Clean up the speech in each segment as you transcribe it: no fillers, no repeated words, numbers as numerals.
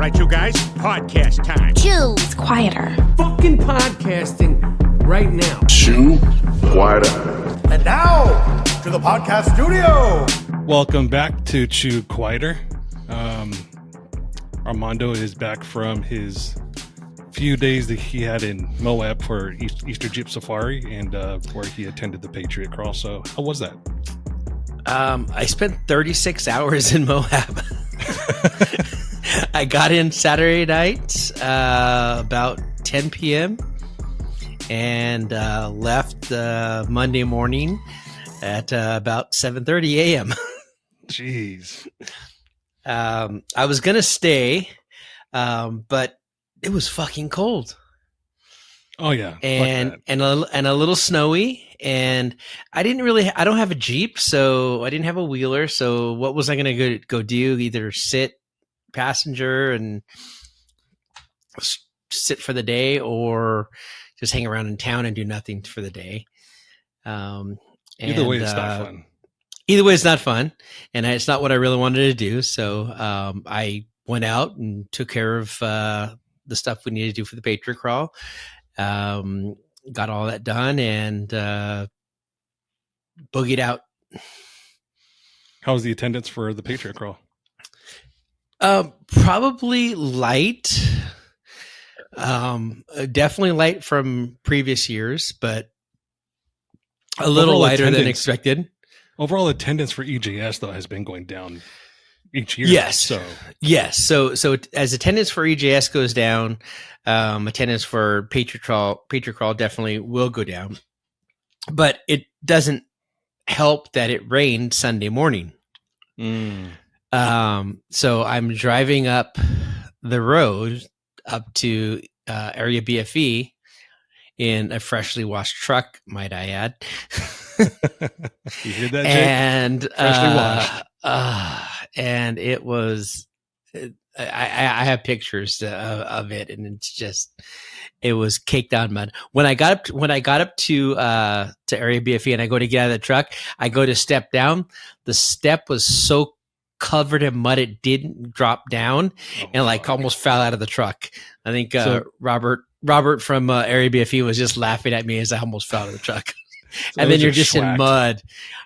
right, you guys, podcast time. Chew. It's quieter. Fucking podcasting right now. Chew quieter. And now, to the podcast studio. Welcome back to Chew Quieter. Armando is back from his few days that he had in Moab for Easter Jeep Safari and where he attended the Patriot Crawl. So how was that? I spent 36 hours in Moab. I got in Saturday night about 10 p.m. and left Monday morning at about 7:30 a.m. Jeez. I was going to stay, but it was fucking cold. Oh yeah. And a little snowy, and I don't have a Jeep, so I didn't have a wheeler. So what was I going to go do? Either sit passenger and sit for the day, or just hang around in town and do nothing for the day. Either way, it's not fun. Either way, it's not fun, and it's not what I really wanted to do. So I went out and took care of the stuff we needed to do for the Patriot Crawl. Got all that done and boogied out. How was the attendance for the Patriot Crawl? Probably light. Definitely light from previous years, but a little lighter than expected. Overall attendance for EJS though has been going down each year. Yes. So as attendance for EJS goes down, attendance for Patriot Crawl definitely will go down. But it doesn't help that it rained Sunday morning. So I'm driving up the road up to area BFE in a freshly washed truck, might I add. You hear that, Jake? And freshly washed. And it was. I have pictures of it, and it was caked on mud. When I got up to area BFE, and I go to get out of the truck, I go to step down. The step was so covered in mud it didn't drop down, and almost fell out of the truck. I think Robert from area BFE was just laughing at me as I almost fell out of the truck. And then you're just in mud.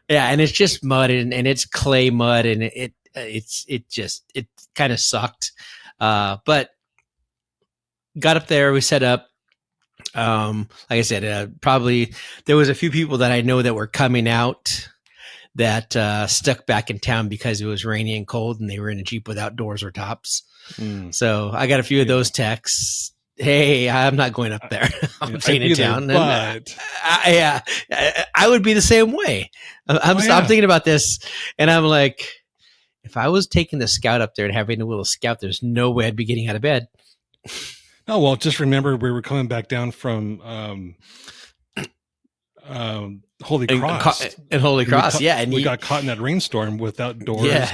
Yeah, and it's just mud and it's clay mud, and it kind of sucked. But got up there, we set up. Like I said, probably there was a few people that I know that were coming out that stuck back in town because it was rainy and cold, and they were in a Jeep without doors or tops. So I got a few of those texts. Hey, I'm not going up there. I'm staying in town. But I would be the same way. I'm thinking about this, and I'm like, if I was taking the Scout up there and having to wheel a Scout, there's no way I'd be getting out of bed. Oh, well, just remember we were coming back down from Holy Cross. And Holy Cross, and we got caught in that rainstorm without doors,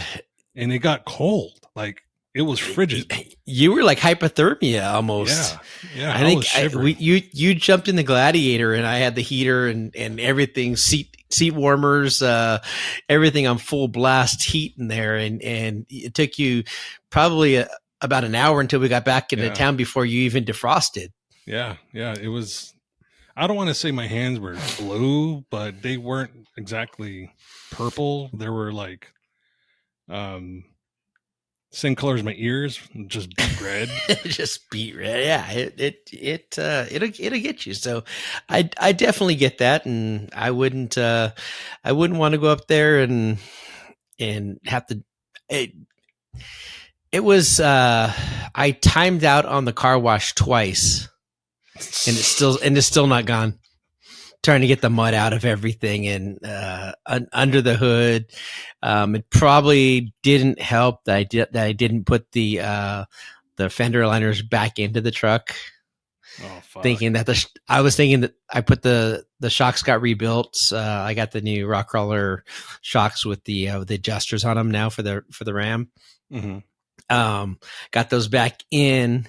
and it got cold. Like, it was frigid. You were like hypothermia almost. Yeah. I think you jumped in the Gladiator, and I had the heater and everything, seat warmers, everything on full blast heat in there, and it took you probably about an hour until we got back into town before you even defrosted. Yeah. It was. I don't want to say my hands were blue, but they weren't exactly purple. They were like, same color as my ears, just beet red. Just beet red. Yeah, it'll get you. So I definitely get that, and I wouldn't want to go up there and have to. It was I timed out on the car wash twice, and it's still not gone. Trying to get the mud out of everything and under the hood. It probably didn't help that I didn't put the fender liners back into the truck. Oh, fuck. I was thinking that I put the shocks got rebuilt. I got the new rock crawler shocks with the adjusters on them now for the Ram. Mm-hmm. Got those back in,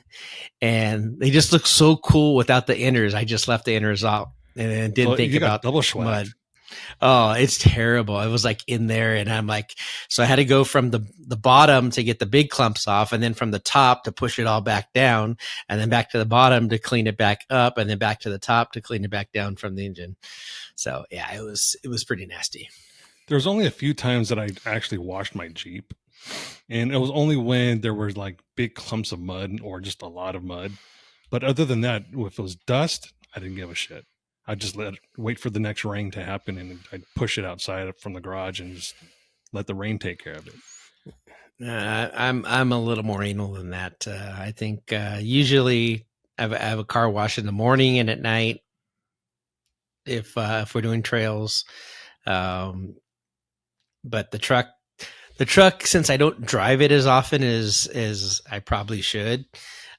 and they just look so cool without the inners. I just left the inners out. And didn't think about double mud. Oh, it's terrible. I was like in there and I'm like, so I had to go from the bottom to get the big clumps off, and then from the top to push it all back down, and then back to the bottom to clean it back up, and then back to the top to clean it back down from the engine. So yeah, it was pretty nasty. There's only a few times that I actually washed my Jeep, and it was only when there were like big clumps of mud or just a lot of mud. But other than that, if it was dust, I didn't give a shit. I just wait for the next rain to happen, and I'd push it outside from the garage and just let the rain take care of it. I'm a little more anal than that. I think usually I have a car wash in the morning and at night if we're doing trails. But the truck, since I don't drive it as often as I probably should,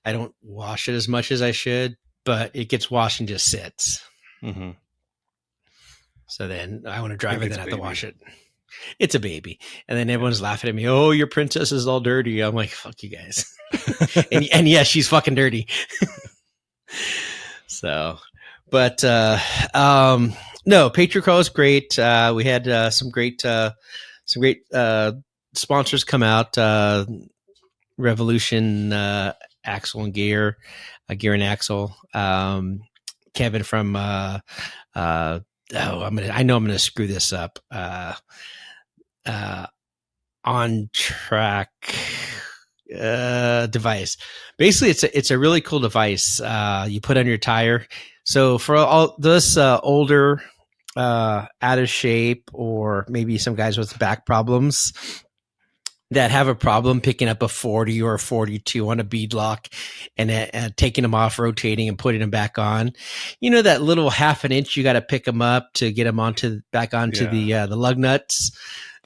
I don't wash it as much as I should. But it gets washed and just sits. Mm-hmm. So then I want to drive it, then I have to wash it. It's a baby. And then everyone's laughing at me. Oh, your princess is all dirty. I'm like, fuck you guys. and yeah, she's fucking dirty. So, but, no, Patriot Crawl is great. We had, some great sponsors come out, Revolution, Axle and Gear, Gear and Axle, Kevin from, I know I'm going to screw this up. On track device. Basically, it's a really cool device. You put on your tire. So for all this older, out of shape, or maybe some guys with back problems that have a problem picking up a 40 or a 42 on a bead lock and taking them off, rotating and putting them back on. You know, that little half an inch, you got to pick them up to get them back onto the lug nuts.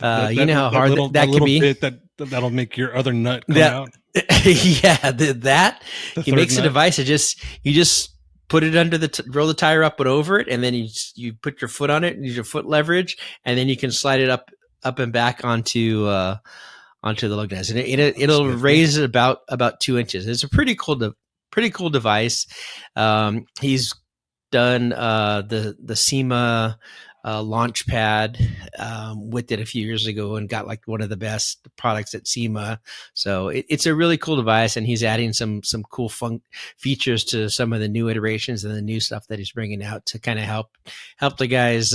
You know how hard that can be. That'll make your other nut come out. Yeah, that he makes a device. You just put it under roll the tire up and over it, and then you put your foot on it and use your foot leverage, and then you can slide it up and back onto the lug nuts, and it'll raise it about 2 inches. It's a pretty cool device. He's done the SEMA launch pad with it a few years ago and got like one of the best products at SEMA. So it's a really cool device, and he's adding some cool features to some of the new iterations and the new stuff that he's bringing out to kind of help the guys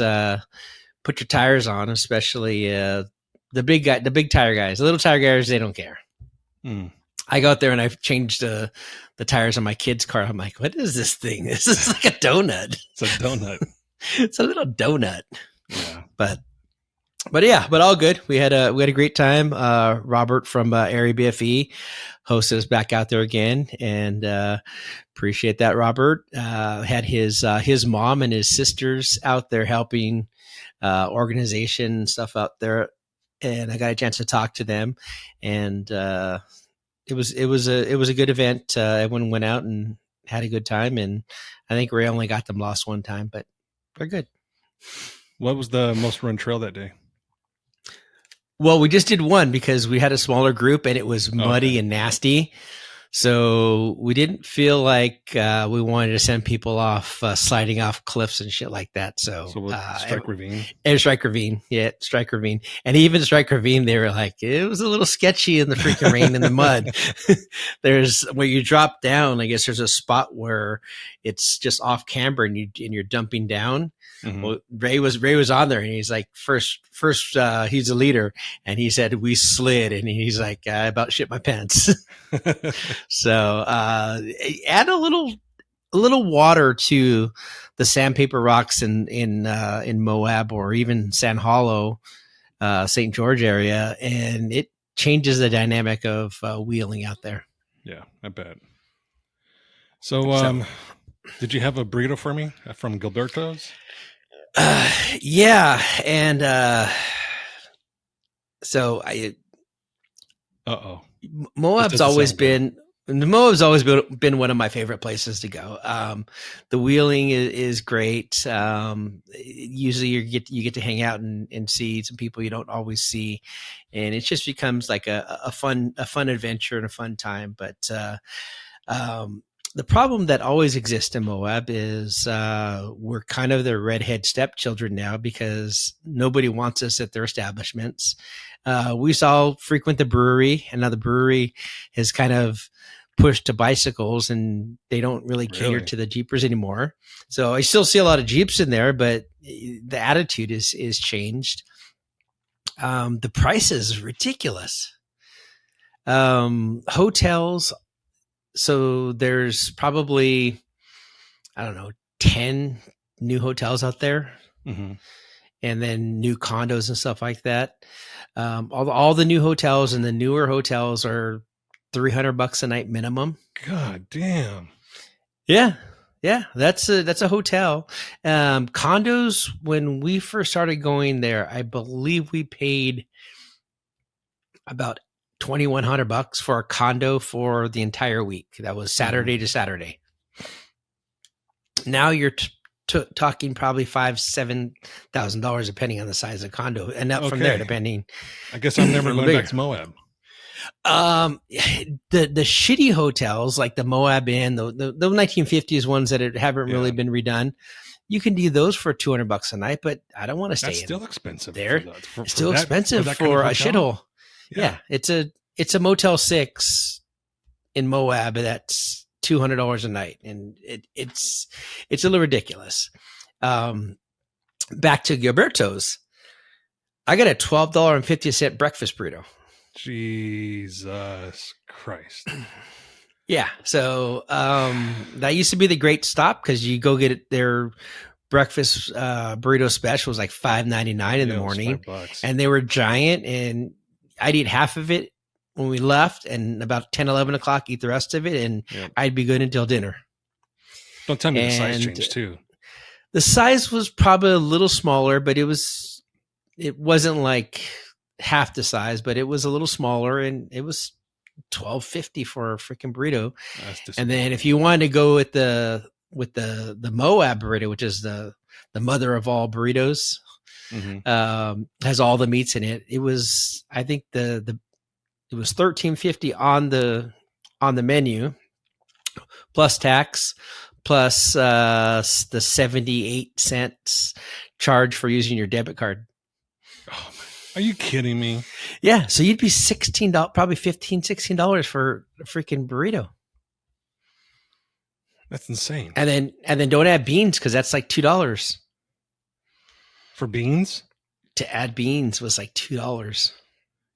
put your tires on, especially the big tire guys. The little tire guys, they don't care. I go out there and I've changed the tires on my kid's car. I'm like, what is this thing? This is like a donut. It's a donut. It's a little donut. Yeah. But all good. We had a great time. Robert from Area BFE hosted us back out there again, and appreciate that. Robert had his mom and his sisters out there helping organization and stuff out there, and I got a chance to talk to them, and it was a good event. Everyone went out and had a good time, and I think Ray only got them lost one time, but we're good. What was the most run trail that day? Well, we just did one because we had a smaller group and it was muddy and nasty. So we didn't feel like we wanted to send people off sliding off cliffs and shit like that. So Strike Ravine? Strike Ravine. Yeah, Strike Ravine. And even Strike Ravine, they were like, it was a little sketchy in the freaking rain and the mud. There's where you drop down, I guess there's a spot where it's just off camber and you're dumping down. Mm-hmm. Well, Ray was on there, and he's like, first, he's a leader, and he said we slid, and he's like, I about shit my pants. So add a little water to the sandpaper rocks in Moab or even San Hollow, St. George area, and it changes the dynamic of wheeling out there. Yeah, I bet. So did you have a burrito for me from Gilberto's? Yeah, and so Moab's always been one of my favorite places to go. The wheeling is great. Usually you get to hang out and see some people you don't always see, and it just becomes like a fun adventure and a fun time. But the problem that always exists in Moab is we're kind of the redhead stepchildren now because nobody wants us at their establishments. We all frequent the brewery, and now the brewery has kind of pushed to bicycles, and they don't really cater to the Jeepers anymore. So I still see a lot of Jeeps in there, but the attitude is changed. The price is ridiculous. Hotels. So there's probably, I don't know, 10 new hotels out there, and then new condos and stuff like that. All the new hotels and the newer hotels are $300 a night minimum. God damn. Yeah. That's a hotel. Condos, when we first started going there, I believe we paid about $2,100 for a condo for the entire week. That was Saturday to Saturday. Now you're talking probably $5,000-$7,000 depending on the size of the condo, and up from there depending. I guess I'm never going back to Moab. The shitty hotels like the Moab Inn, the 1950s ones that haven't really been redone, you can do those for $200 a night, but I don't want to stay. That's still expensive there. Still expensive for a shithole. Yeah, it's a Motel 6 in Moab that's $200 a night, and it's a little ridiculous. Back to Gilberto's, I got a $12.50 breakfast burrito. Jesus Christ! Yeah, so that used to be the great stop because you go get their breakfast burrito special was like $5.99 in the morning, and they were giant, and I'd eat half of it when we left, and about 10, 11 o'clock, eat the rest of it, and I'd be good until dinner. Don't tell me the size changed too. The size was probably a little smaller, but it wasn't like half the size, but it was a little smaller, and it was $12.50 for a freaking burrito. And then if you wanted to go with the Moab burrito, which is the mother of all burritos, has all the meats in it. It was, I think it was $13.50 on the menu, plus tax, plus the 78 cents charge for using your debit card. Oh, are you kidding me? Yeah, so you'd be $16, probably $15-$16 for a freaking burrito. That's insane. And then don't add beans because that's like $2. For beans? To add beans was like $2.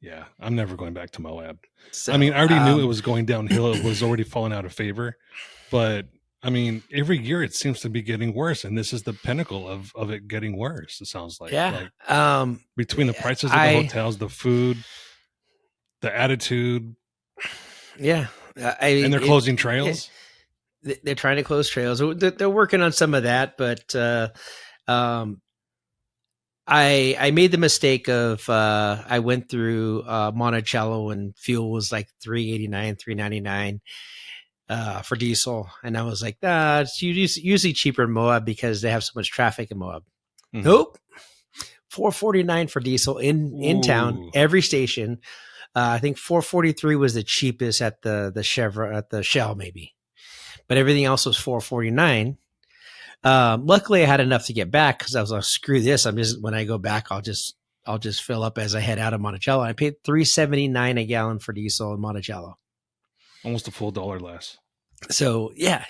Yeah, I'm never going back to Moab. So, I mean, I already knew it was going downhill. It was already falling out of favor. But, I mean, every year it seems to be getting worse. And this is the pinnacle of it getting worse, it sounds like. Yeah. Like, between the prices of the hotels, the food, the attitude. Yeah. And they're closing trails. They're trying to close trails. They're working on some of that, but I made the mistake of I went through Monticello and fuel was like $3.89, $3.99 for diesel, and I was like, it's usually cheaper in Moab because they have so much traffic in Moab. Nope, $4.49 for diesel in town, every station. I think $4.43 was the cheapest at the Chevron, at the Shell maybe, but everything else was $4.49. Luckily I had enough to get back because I was like, screw this. When I go back, I'll just fill up as I head out of Monticello. I paid $3.79 a gallon for diesel in Monticello. Almost a full $1 less. So yeah,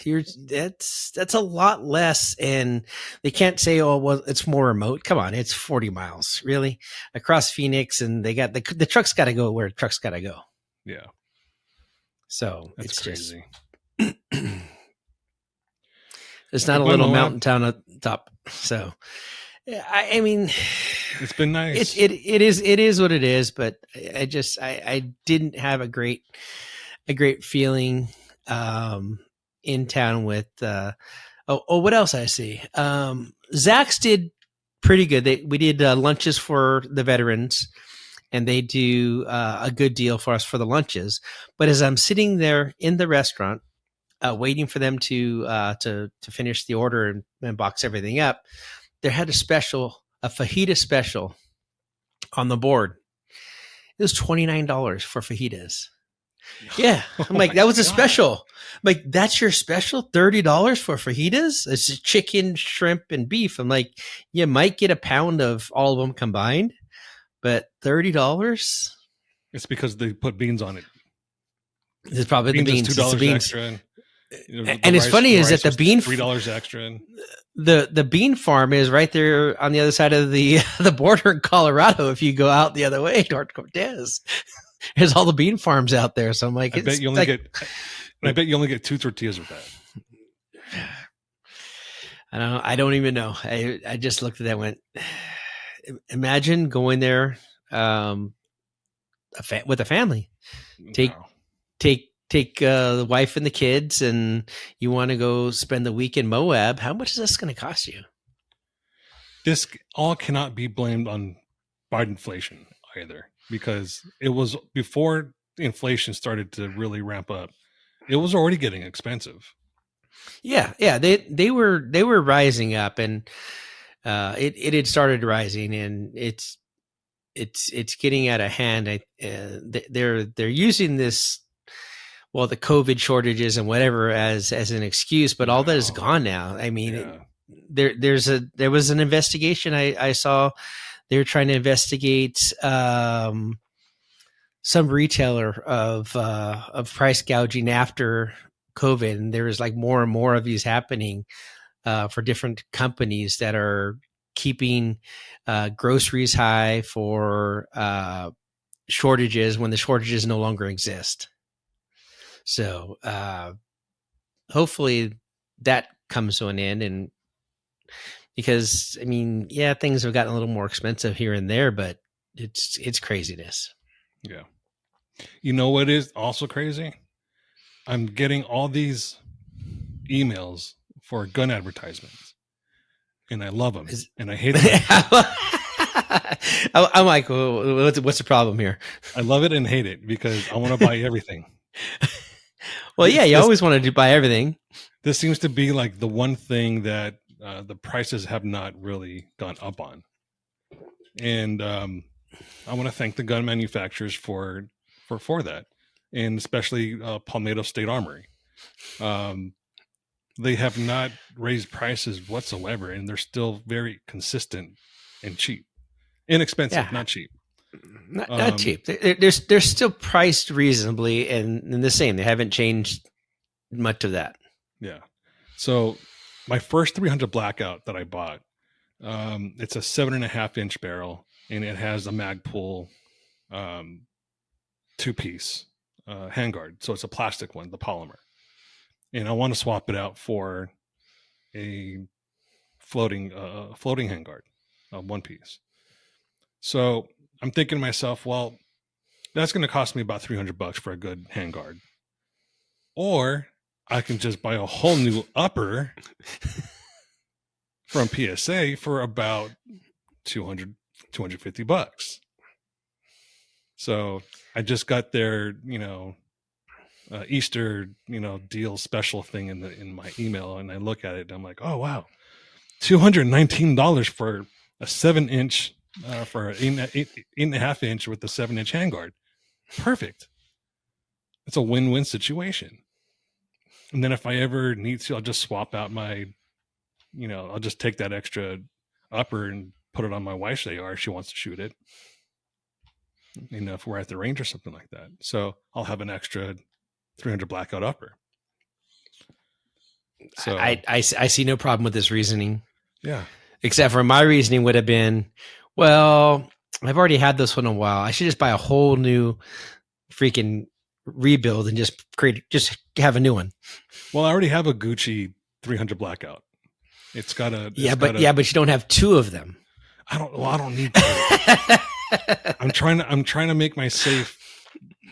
that's a lot less. And they can't say, oh, well, it's more remote. Come on. It's 40 miles really across Phoenix. And they got the truck's got to go where the truck's got to go. Yeah. So that's crazy. It's not a little mountain town up top. So, I mean, it's been nice. It is what it is. But I didn't have a great feeling in town with. What else I see? Zach's did pretty good. We did lunches for the veterans, and they do a good deal for us for the lunches. But as I'm sitting there in the restaurant, waiting for them to finish the order and box everything up, there had a fajita special on the board. It was $29 for fajitas. Yeah, I'm like, that was a special. like, that's your special $30 for fajitas? It's just chicken, shrimp, and beef. I'm like, you might get a pound of all of them combined, but $30? It's because they put beans on it. It's probably Beans the beans. is It's the $2 beans. extra. And it's funny is that the bean $3 extra. And the bean farm is right there on the other side of the border in Colorado. If you go out the other way, North Cortez, there's all the bean farms out there. So I'm like, I bet you only get 2 tortillas with that. I don't even know. I just looked at that and went, imagine going there with a family. Take the wife and the kids, and you want to go spend the week in Moab. How much is this going to cost you? This all cannot be blamed on Bidenflation either, because it was before the inflation started to really ramp up. It was already getting expensive. Yeah. They were rising up, and it had started rising, and it's getting out of hand. They're using this. Well, the COVID shortages and whatever as an excuse, but all that is gone now. I mean, there was an investigation I saw. They were trying to investigate some retailer of price gouging after COVID, and there was like more and more of these happening for different companies that are keeping groceries high for shortages when the shortages no longer exist. So hopefully that comes to an end, and because I mean, yeah, things have gotten a little more expensive here and there, but it's craziness. Yeah. You know what is also crazy? I'm getting all these emails for gun advertisements, and I love them, and I hate them. I'm like, well, what's the problem here? I love it and hate it because I want to buy everything. Well, yeah, you always want to buy everything. This seems to be like the one thing that the prices have not really gone up on. And I want to thank the gun manufacturers for that, and especially Palmetto State Armory. They have not raised prices whatsoever, and they're still very consistent and cheap. Inexpensive, not cheap. Not cheap. They're still priced reasonably and the same. They haven't changed much of that. Yeah. So my first 300 Blackout that I bought, it's a 7.5-inch barrel, and it has a Magpul 2-piece handguard. So it's a plastic one, the polymer. And I want to swap it out for a floating handguard, 1-piece. So I'm thinking to myself, well, that's going to cost me about $300 for a good handguard. Or I can just buy a whole new upper from PSA for about $250. So I just got their, Easter, deal special thing in my email, and I look at it and I'm like, oh wow, $219 for a 7-inch. For an 8.5-inch with the 7-inch handguard. Perfect. It's a win-win situation. And then if I ever need to, I'll just swap out I'll just take that extra upper and put it on my wife's AR if she wants to shoot it. If we're at the range or something like that. So I'll have an extra 300 Blackout upper. So I see no problem with this reasoning. Yeah. Except for my reasoning would have been, well, I've already had this one a while. I should just buy a whole new freaking rebuild and just have a new one. Well, I already have a Gucci 300 Blackout. It's got a but you don't have 2 of them. I don't need to. I'm trying to make my safe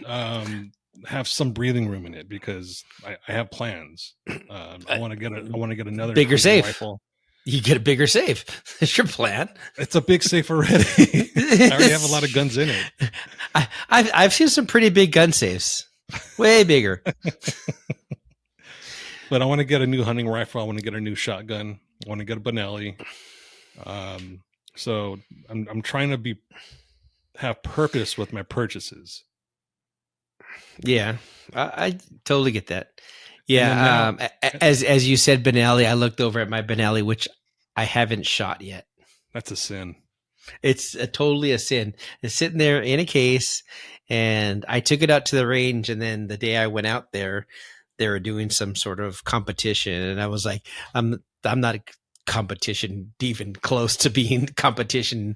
have some breathing room in it because I have plans. I want to get another bigger safe rifle. You get a bigger safe. That's your plan. It's a big safe already. I already have a lot of guns in it. I've seen some pretty big gun safes, way bigger. But I want to get a new hunting rifle. I want to get a new shotgun. I want to get a Benelli. So I'm trying to have purpose with my purchases. Yeah, I totally get that. Yeah. And then As you said, Benelli, I looked over at my Benelli, which I haven't shot yet. that's a sin. It's totally a sin. It's sitting there in a case, and I took it out to the range. And then the day I went out there, they were doing some sort of competition, and I was like, I'm not a competition even close to being competition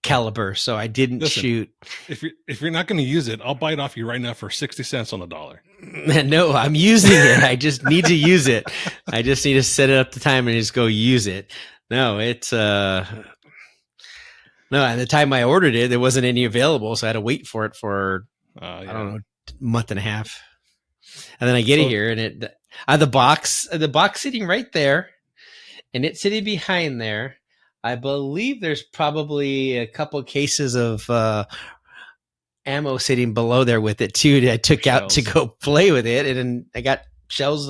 caliber, so I didn't shoot. If you're not going to use it, I'll buy it off you right now for 60 cents on the dollar. No, I'm using it. I just need to use it. I just need to set it up the time and just go use it. No, it's no, at the time I ordered it, there wasn't any available, so I had to wait for it for I don't know, month and a half. And then I get it here, and the box sitting right there, and it's sitting behind there. I believe there's probably a couple cases of ammo sitting below there with it too, that I took out to go play with it. And then I got shells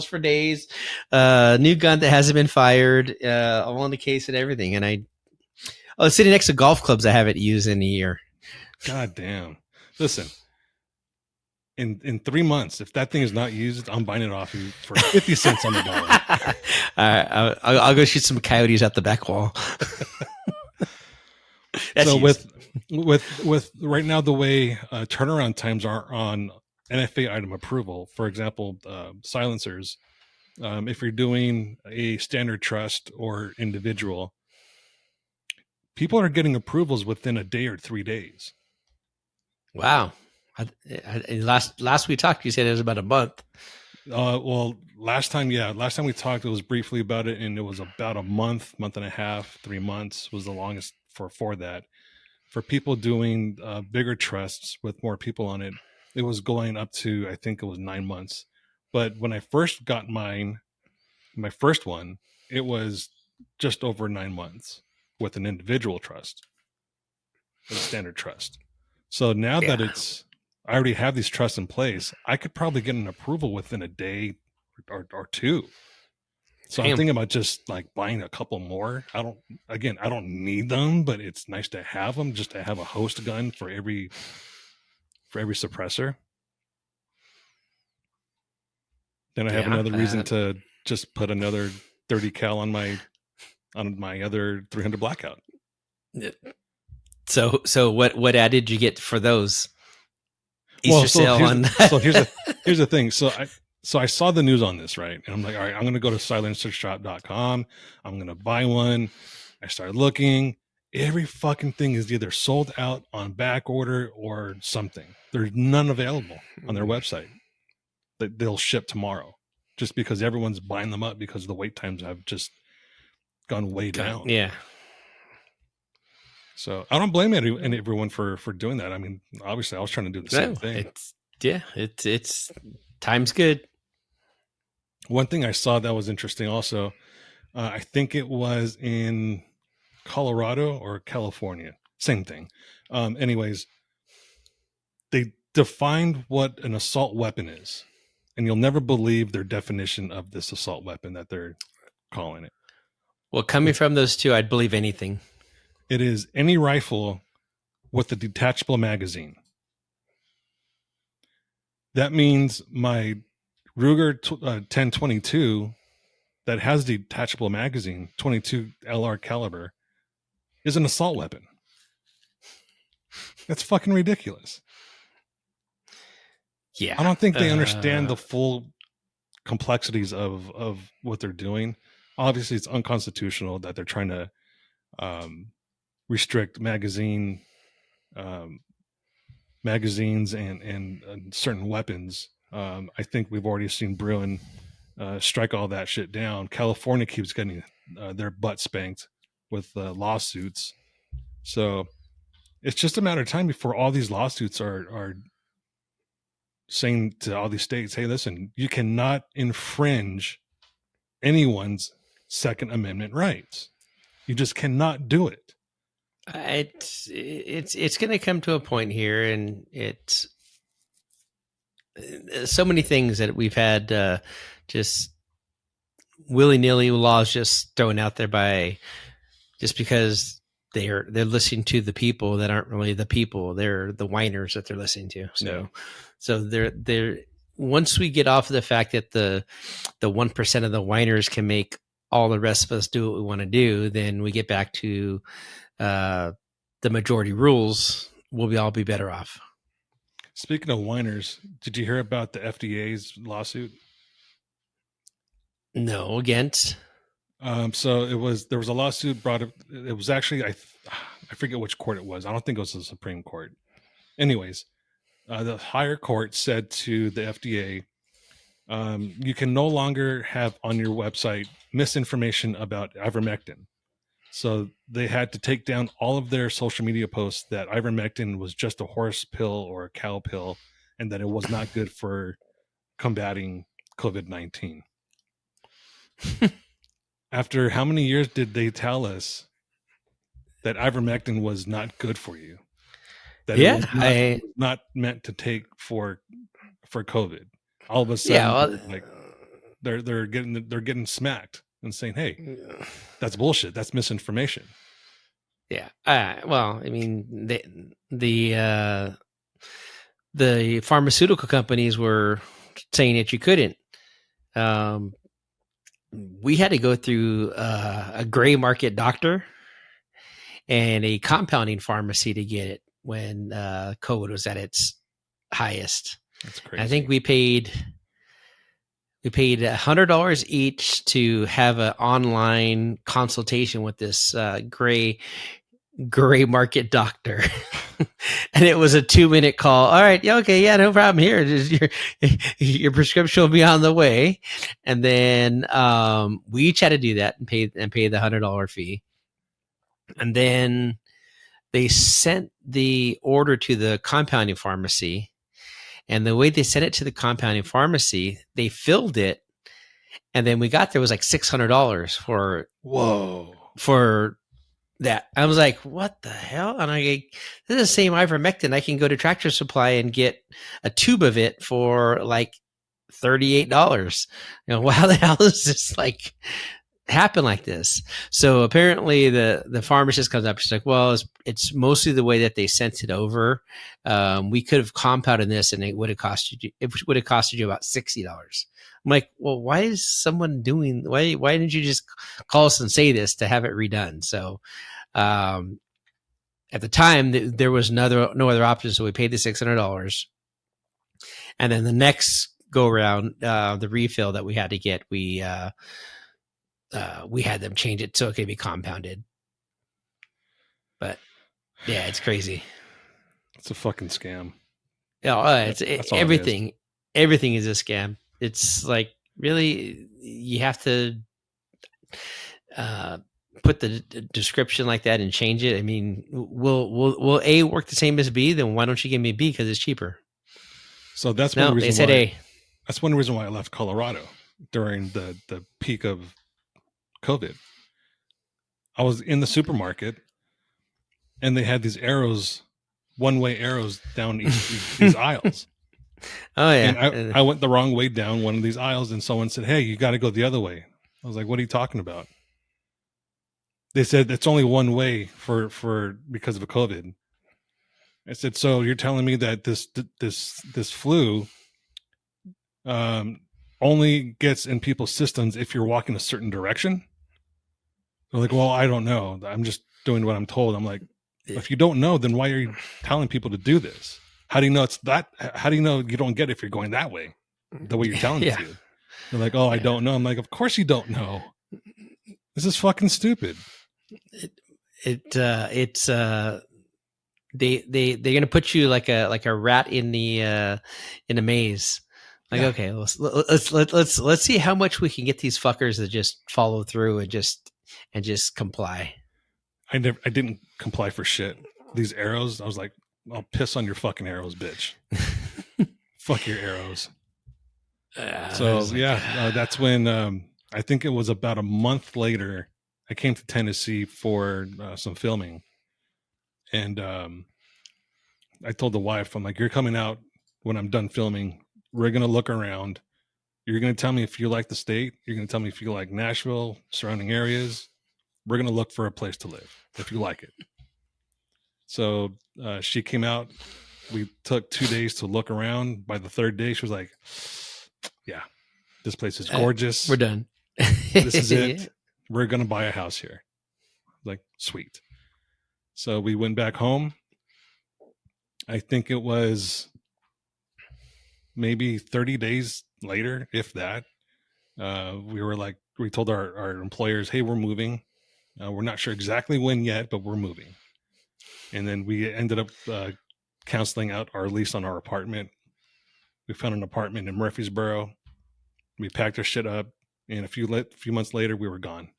for days, new gun that hasn't been fired, all in the case and everything. And it's sitting next to golf clubs I haven't used in a year. God damn. Listen, in 3 months, if that thing is not used, I'm buying it off you for 50 cents on the dollar. All right, I'll go shoot some coyotes out the back wall. So with right now, the way turnaround times are on NFA item approval, for example, silencers, if you're doing a standard trust or individual, people are getting approvals within a day or 3 days. Wow. Last we talked, you said it was about a month. Well, last time we talked, it was briefly about it, and it was about a month and a half, 3 months was the longest for that. For people doing bigger trusts with more people on it, it was going up to, I think it was 9 months. But when I first got my first one, it was just over 9 months with an individual trust, a standard trust. So now that I already have these trusts in place, I could probably get an approval within a day or two. So I'm thinking about just like buying a couple more. I don't need them, but it's nice to have them, just to have a host gun for every suppressor. Then I have another reason to just put another 30 cal on my other 300 blackout. So what ad did you get for those? Easter sale on. So here's the thing. So I saw the news on this, right? And I'm like, all right, I'm going to go to silencershop.com. I'm going to buy one. I started looking. Every fucking thing is either sold out on back order or something. There's none available on their website that they'll ship tomorrow, just because everyone's buying them up because the wait times have just gone way down. Yeah. So I don't blame everyone for doing that. I mean, obviously I was trying to do the same thing. It's time's good. One thing I saw that was interesting also, I think it was in Colorado or California, same thing. Anyways, they defined what an assault weapon is, and you'll never believe their definition of this assault weapon that they're calling it. Well, coming from those two, I'd believe anything. It is any rifle with a detachable magazine. That means my Ruger 1022 that has detachable magazine, 22 LR caliber, is an assault weapon. That's fucking ridiculous. Yeah. I don't think they understand the full complexities of what they're doing. Obviously, it's unconstitutional that they're trying to restrict magazines and certain weapons. I think we've already seen Bruin strike all that shit down. California keeps getting their butt spanked with lawsuits. So it's just a matter of time before all these lawsuits are saying to all these states, hey, listen, you cannot infringe anyone's Second Amendment rights. You just cannot do it. It's going to come to a point here, and it's so many things that we've had just willy-nilly laws just thrown out there by just because they're listening to the people that aren't really the people. They're the whiners that they're listening to. So they're once we get off of the fact that the 1% of the whiners can make all the rest of us do what we want to do, then we get back to the majority rules. We'll all be better off. Speaking of whiners, did you hear about the FDA's lawsuit? No, against. So there was a lawsuit brought up. It was actually I forget which court it was. I don't think it was the Supreme Court. Anyways, the higher court said to the FDA, you can no longer have on your website misinformation about ivermectin. So they had to take down all of their social media posts that ivermectin was just a horse pill or a cow pill, and that it was not good for combating COVID-19. After how many years did they tell us that ivermectin was not good for you? That it was not meant to take for COVID. All of a sudden, like they're getting smacked and saying, "Hey, that's bullshit. That's misinformation." Yeah. Well, I mean, the pharmaceutical companies were saying that you couldn't. We had to go through a gray market doctor and a compounding pharmacy to get it when COVID was at its highest. That's crazy. I think we paid $100 each to have an online consultation with this gray market doctor. And it was a 2-minute call. All right. Yeah. Okay. Yeah. No problem. Here, your prescription will be on the way. And then we each had to do that and pay the $100 fee. And then they sent the order to the compounding pharmacy. And the way they sent it to the compounding pharmacy, they filled it. And then we got there, it was like $600 for that. I was like, what the hell? And this is the same ivermectin. I can go to Tractor Supply and get a tube of it for like $38. How the hell does this like happen like this? So apparently the pharmacist comes up. She's like, well, it's mostly the way that they sent it over. We could have compounded this and it would have costed you about $60. I'm like, well, why is someone why didn't you just call us and say this to have it redone? So, at the time there was no other option. So we paid the $600. And then the next go around, the refill that we had to get, we had them change it so it could be compounded. But yeah, it's crazy. It's a fucking scam. Yeah, everything. Everything is a scam. It's like, really, you have to put the description like that and change it. I mean, will A work the same as B? Then why don't you give me B? Because it's cheaper. So that's one reason. They said A. That's one reason why I left Colorado during the peak of COVID. I was in the supermarket and they had these arrows, one-way arrows down these aisles. Oh yeah. And I went the wrong way down one of these aisles and someone said, "Hey, you got to go the other way." I was like, "What are you talking about?" They said it's only one way for because of COVID. I said, "So you're telling me that this flu only gets in people's systems if you're walking a certain direction?" They're like, "Well, I don't know. I'm just doing what I'm told." I'm like, if you don't know, then why are you telling people to do this? How do you know it's that? How do you know you don't get it if you're going that way, the way you're telling me to? They're like, "Oh, I don't know." I'm like, of course you don't know. This is fucking stupid. They're gonna put you like a rat in a maze. Like, okay, let's see how much we can get these fuckers to just follow through and just comply. I didn't comply for shit. These arrows, I was like, I'll piss on your fucking arrows, bitch. Fuck your arrows. That's when I think it was about a month later, I came to Tennessee for some filming. And I told the wife, I'm like, "You're coming out when I'm done filming. We're going to look around. You're going to tell me if you like the state. You're going to tell me if you like Nashville, surrounding areas. We're going to look for a place to live if you like it." So she came out We took 2 days to look around. By the third day, she was like, yeah, this place is gorgeous. We're done. This is it. We're going to buy a house here. Like, sweet. So we went back home. I think it was maybe 30 days later, if that. We told our employers, hey, we're moving. We're not sure exactly when yet, but we're moving. And then we ended up canceling out our lease on our apartment. We found an apartment in Murfreesboro. We packed our shit up, and a few months later, we were gone.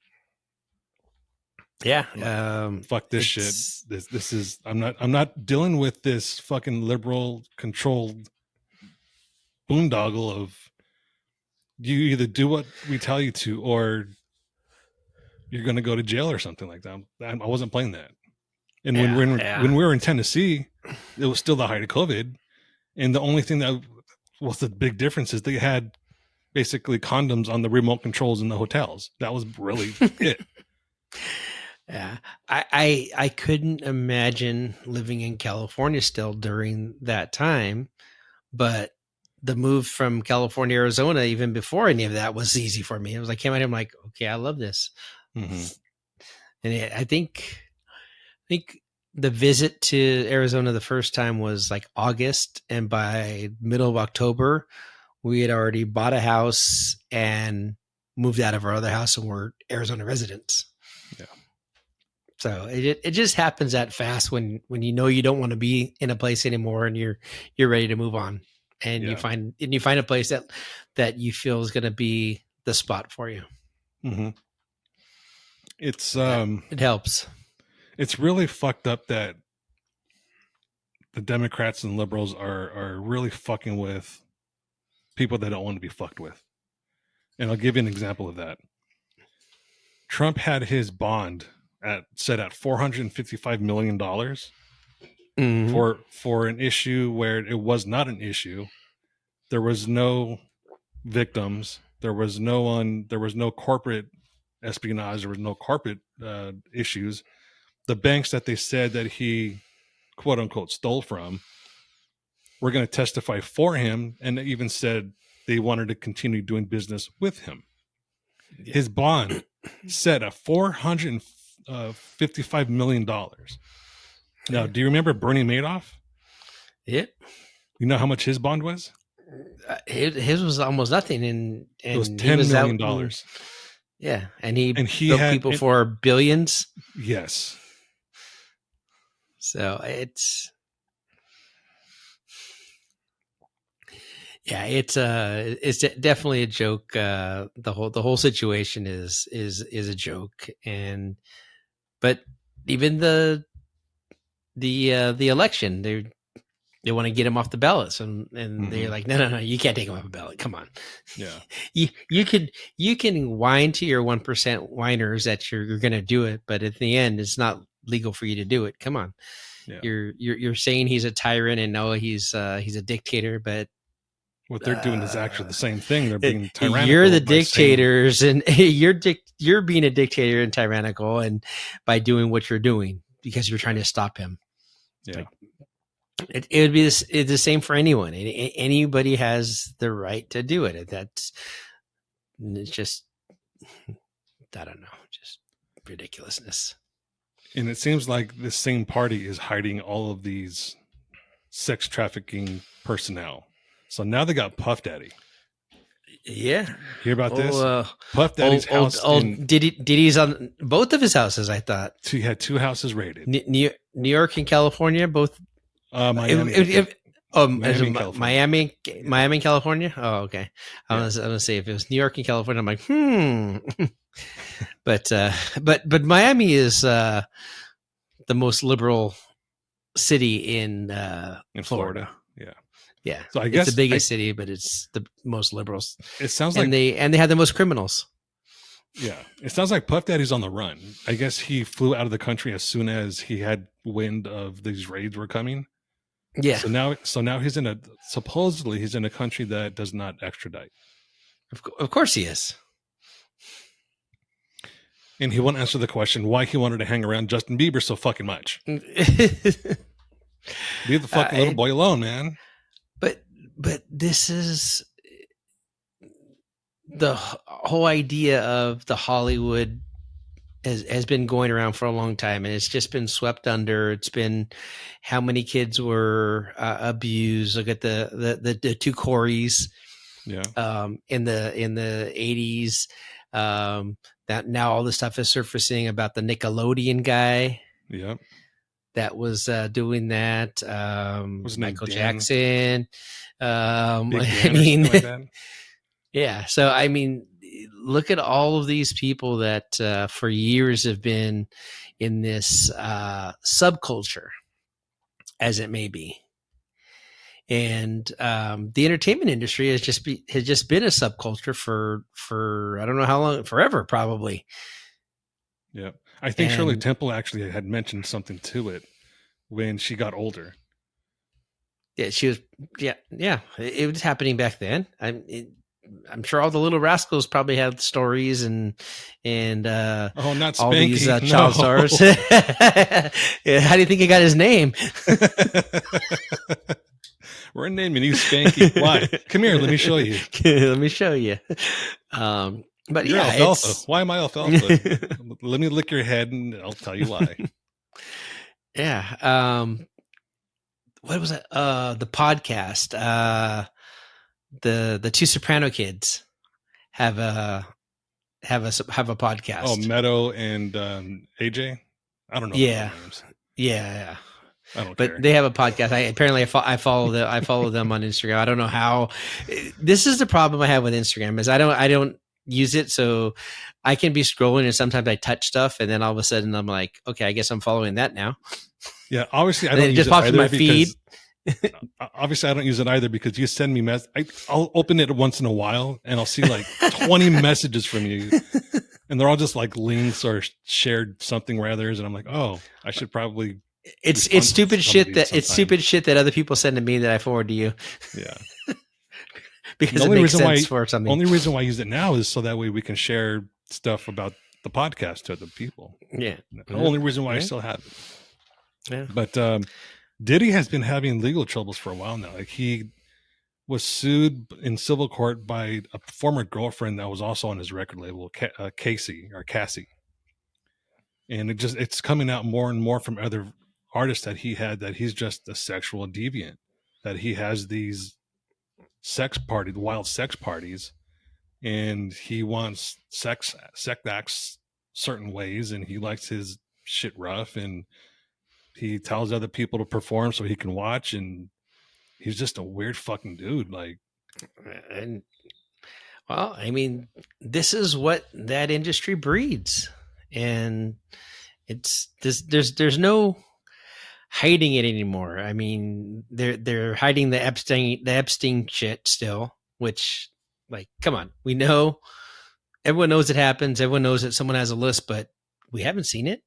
Yeah. Fuck this shit. This is I'm not dealing with this fucking liberal controlled boondoggle of you either do what we tell you to or you're going to go to jail or something like that. I wasn't playing that. And when we were in Tennessee, it was still the height of COVID. And the only thing that was the big difference is they had basically condoms on the remote controls in the hotels. That was really it. Yeah. I couldn't imagine living in California still during that time, but the move from California, Arizona, even before any of that was easy for me. It was like, came out here, I'm like, okay, I love this. Mm-hmm. And I think the visit to Arizona the first time was like August, and by middle of October, we had already bought a house and moved out of our other house, and we're Arizona residents. Yeah. So it just happens that fast when you know you don't want to be in a place anymore, and you're ready to move on, and you find a place that you feel is going to be the spot for you. Mm-hmm. It's it helps. It's really fucked up that the Democrats and liberals are really fucking with people that don't want to be fucked with. And I'll give you an example of that. Trump had his bond set at $455 million for an issue where it was not an issue. There was no victims. There was no corporate espionage. There was no corporate issues. The banks that they said that he quote unquote stole from were going to testify for him, and they even said they wanted to continue doing business with him. Yeah. His bond set at $455 million. Now, do you remember Bernie Madoff? Yep. You know how much his bond was? His was almost nothing, and it was $10 million. Yeah, and he built people for billions. Yes. So it's definitely a joke. The whole situation is a joke, but even the election, they want to get him off the ballots, and they're like, no, you can't take him off the ballot. Come on. Yeah. You can whine to your 1% whiners that you're going to do it, but at the end, it's not legal for you to do it. Come on. Yeah. You're saying he's a tyrant, and no, he's a dictator, but what they're doing is actually the same thing. They're being tyrannical. You're the dictators, and you're being a dictator and tyrannical, and by doing what you're doing because you're trying to stop him. Yeah. Like, it would be the same for anyone. Anybody has the right to do it. It's just, I don't know, just ridiculousness. And it seems like the same party is hiding all of these sex trafficking personnel. So now they got Puff Daddy. Yeah. Hear about this? Puff Daddy's house. Diddy's on both of his houses, I thought. He had two houses raided. New York and California, both. Miami. Miami and California. Oh, okay. I was gonna say if it was New York and California, I'm like, but Miami is the most liberal city in Florida. Yeah. So I guess it's the biggest city, but it's the most liberals. It sounds like they have the most criminals. Yeah, it sounds like Puff Daddy's on the run. I guess he flew out of the country as soon as he had wind of these raids were coming. Yeah. So now he's supposedly he's in a country that does not extradite. Of course he is. And he won't answer the question why he wanted to hang around Justin Bieber so fucking much. Leave the fucking little boy alone, man. But this is the whole idea of the Hollywood has been going around for a long time, and it's just been swept under. It's been how many kids were abused. Look at the two Coreys, in the 80s. That now all this stuff is surfacing about the Nickelodeon guy. Yep. That was doing that. Michael Jackson. I mean, like that. Yeah. So, I mean, look at all of these people that for years have been in this subculture, as it may be. And the entertainment industry has just been a subculture for I don't know how long, forever, probably. Yeah. I think Shirley Temple actually had mentioned something to it when she got older. Yeah, she was. Yeah. It was happening back then. I'm sure all the little rascals probably had stories and not Spanky. All these child stars. Yeah, how do you think he got his name? We're naming you Spanky. Why? Come here. Let me show you. Let me show you. But you're yeah, alfalfa. Why am I alfalfa? Let me lick your head and I'll tell you why. Yeah. What was it? The podcast. The two Soprano kids have a podcast. Oh, Meadow and AJ. I don't know. Yeah. Their names. Yeah. I don't but care. They have a podcast. I follow them on Instagram. I don't know how. This is the problem I have with Instagram is I don't use it, so I can be scrolling and sometimes I touch stuff and then all of a sudden I'm like, okay, I guess I'm following that now. Yeah, obviously I don't. It just pops in my feed. Obviously, I don't use it either because you send me I'll open it once in a while and I'll see like 20 messages from you, and they're all just like links or shared something or others, and I'm like, oh, I should probably. It's stupid shit that other people send to me that I forward to you. Yeah, because it makes sense for something. Only reason why I use it now is so that way we can share stuff about the podcast to other people. Yeah, the only reason why I still have it. Yeah, but Diddy has been having legal troubles for a while now. Like he was sued in civil court by a former girlfriend that was also on his record label, Cassie. And it's coming out more and more from other artists that he had that he's just a sexual deviant, that he has these wild sex parties, and he wants sex acts certain ways, and he likes his shit rough, and he tells other people to perform so he can watch, and he's just a weird fucking dude. Like, and well, I mean, this is what that industry breeds, and there's no hiding it anymore. I mean, they're hiding the Epstein shit still, which, like, come on, we know, everyone knows it happens. Everyone knows that someone has a list, but we haven't seen it.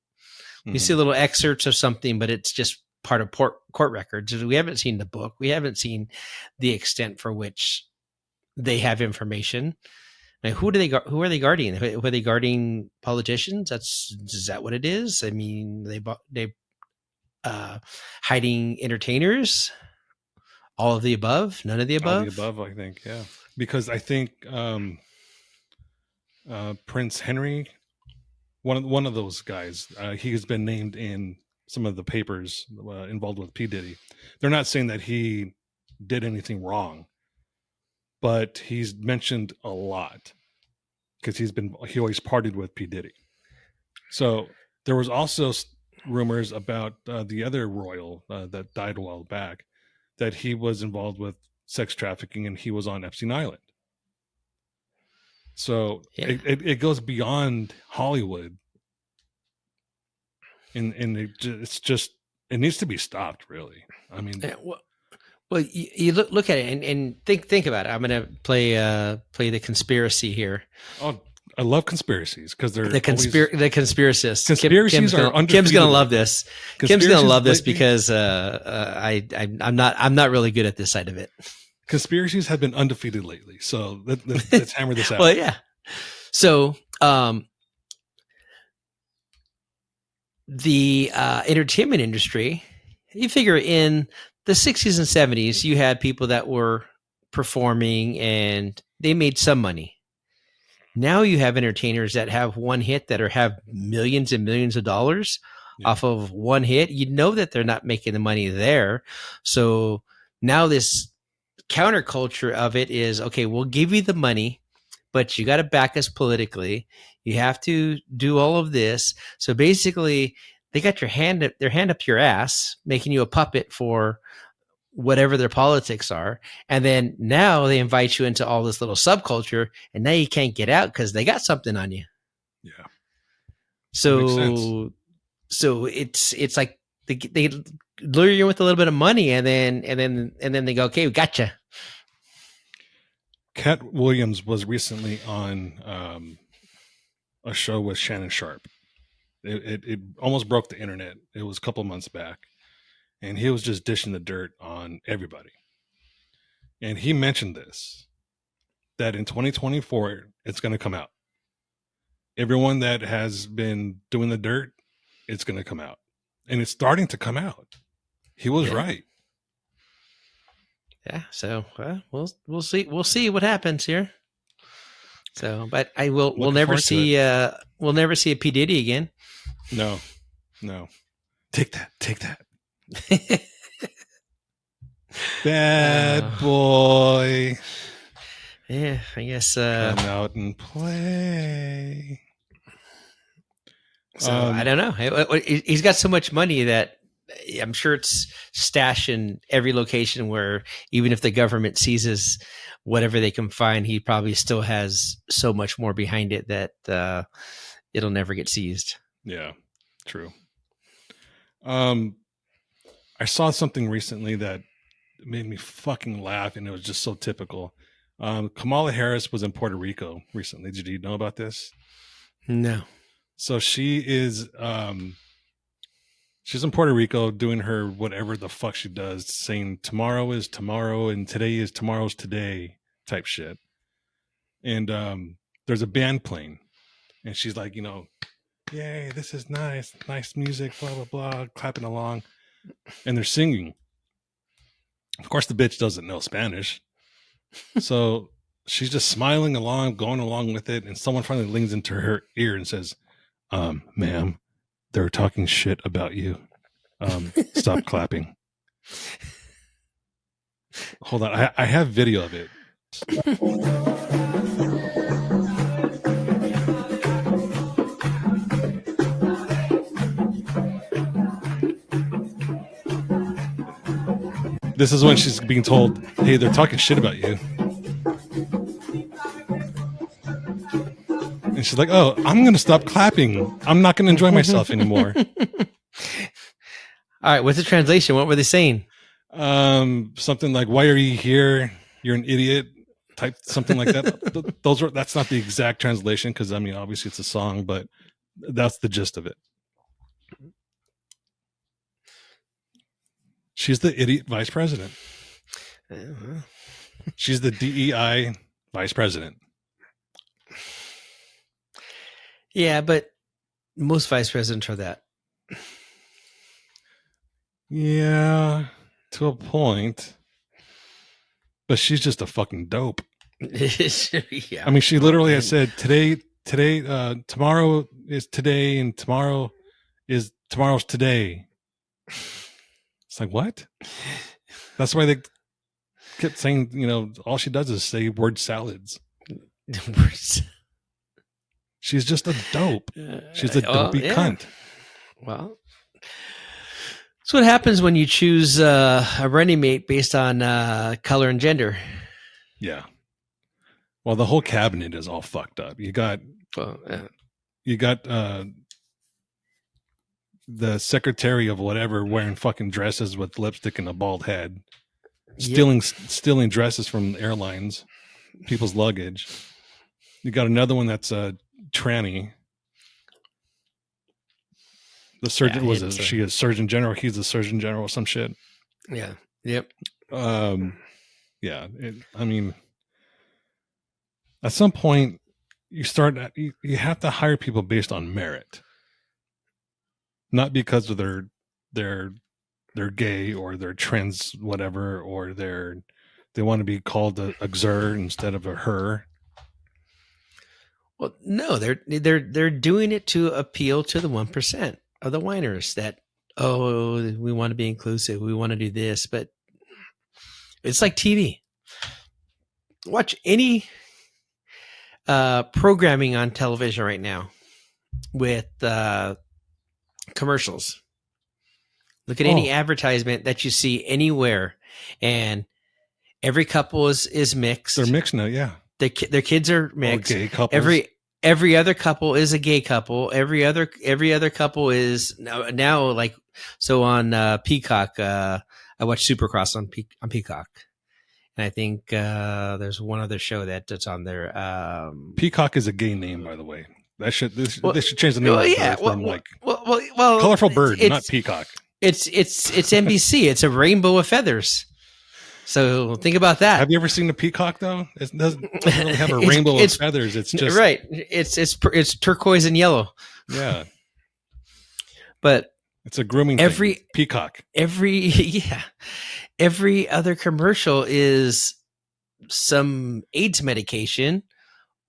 We see little excerpts of something, but it's just part of court records. We haven't seen the book. We haven't seen the extent for which they have information. Now, who are they guarding? Are they guarding politicians? Is that what it is? I mean, they hiding entertainers? All of the above? None of the above? All of the above, I think. Yeah, because I think Prince Henry. One of those guys, he has been named in some of the papers involved with P. Diddy. They're not saying that he did anything wrong, but he's mentioned a lot because he always partied with P. Diddy. So there was also rumors about the other royal that died a while back, that he was involved with sex trafficking and he was on Epstein Island. So it goes beyond Hollywood, and it needs to be stopped. Really, I mean, well, you look at it and think about it. I'm going to play the conspiracy here. Oh, I love conspiracies because they're the conspiracists. Conspiracies are undefeated. Kim's going to love this. Kim's going to love this because I'm not really good at this side of it. Conspiracies have been undefeated lately, so let's hammer this out. Well, yeah. So, the entertainment industry You figure in the 60s and 70s, you had people that were performing and they made some money. Now you have entertainers that have one hit that have millions and millions of dollars off of one hit. You know that they're not making the money there. So now this counterculture of it is, okay, we'll give you the money, but you got to back us politically. You have to do all of this. So basically, they got their hand up your ass, making you a puppet for whatever their politics are. And then now they invite you into all this little subculture, and now you can't get out because they got something on you. Yeah. So it's like they lure you in with a little bit of money, and then they go, okay, we gotcha. Cat Williams was recently on a show with Shannon Sharp. It almost broke the internet. It was a couple months back, and he was just dishing the dirt on everybody. And he mentioned this, that in 2024, it's going to come out. Everyone that has been doing the dirt, it's going to come out. And it's starting to come out. He was right. Yeah. So we'll see. We'll see what happens here. So, but we'll never see a P. Diddy again. No. Take that. Bad boy. Yeah, I guess. Come out and play. So I don't know. He's got so much money that I'm sure it's stashed in every location where even if the government seizes whatever they can find, he probably still has so much more behind it that it'll never get seized. Yeah, true. I saw something recently that made me fucking laugh, and it was just so typical. Kamala Harris was in Puerto Rico recently. Did you know about this? No. So she is, she's in Puerto Rico doing her whatever the fuck she does, saying tomorrow is tomorrow and today is tomorrow's today type shit. And there's a band playing, and she's like, yay, this is nice music, blah, blah, blah, clapping along. And they're singing. Of course, the bitch doesn't know Spanish. So she's just smiling along, going along with it. And someone finally leans into her ear and says, ma'am, they're talking shit about you. Stop clapping. Hold on. I have video of it. This is when she's being told, hey, they're talking shit about you. And she's like, oh, I'm going to stop clapping. I'm not going to enjoy myself anymore. All right. What's the translation? What were they saying? Something like, why are you here? You're an idiot. Type something like that. That's not the exact translation, because I mean, obviously it's a song, but that's the gist of it. She's the idiot vice president. She's the DEI vice president. Yeah, but most vice presidents are that. Yeah, to a point. But she's just a fucking dope. Yeah. I mean, she literally has said today, tomorrow is today, and tomorrow's today. It's like, what? That's why they kept saying, all she does is say word salads. She's just a dope. She's a dopey cunt. Well, that's what happens when you choose a running mate based on color and gender. Yeah. Well, the whole cabinet is all fucked up. You got the secretary of whatever wearing fucking dresses with lipstick and a bald head, stealing dresses from airlines, people's luggage. You got another one that's a tranny. The surgeon she is Surgeon General. He's the Surgeon General or some shit. Yeah. Yep. Yeah. I mean, at some point, you have to hire people based on merit, not because of their they're gay or they're trans whatever, or they want to be called a xer instead of a her. Well, no, they're doing it to appeal to the 1% of the whiners that, oh, we want to be inclusive, we want to do this, but it's like TV. Watch any programming on television right now with commercials. Look at any advertisement that you see anywhere, and every couple is mixed. They're mixed now, yeah. Their kids are mixed. Or gay couples. Every other couple is a gay couple. Every other couple is now like, so on Peacock. I watch Supercross on Peacock, and I think there's one other show that's on there. Peacock is a gay name, by the way. They should change the name. Well, Colorful Bird, not Peacock. It's NBC. It's a rainbow of feathers. So think about that. Have you ever seen a peacock though? It doesn't really have a rainbow of feathers. It's just right. It's turquoise and yellow. Yeah, but it's a grooming peacock. Every other commercial is some AIDS medication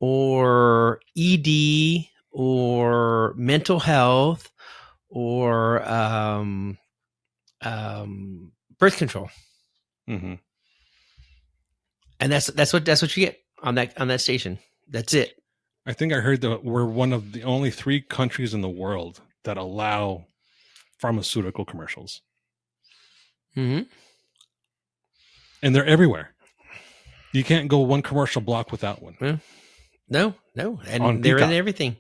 or ED or mental health or birth control. Mm-hmm. And that's what you get on that station. That's it. I think I heard that we're one of the only 3 countries in the world that allow pharmaceutical commercials. Mm-hmm. And they're everywhere. You can't go one commercial block without one. Yeah. No. And on they're Peacock. in everything.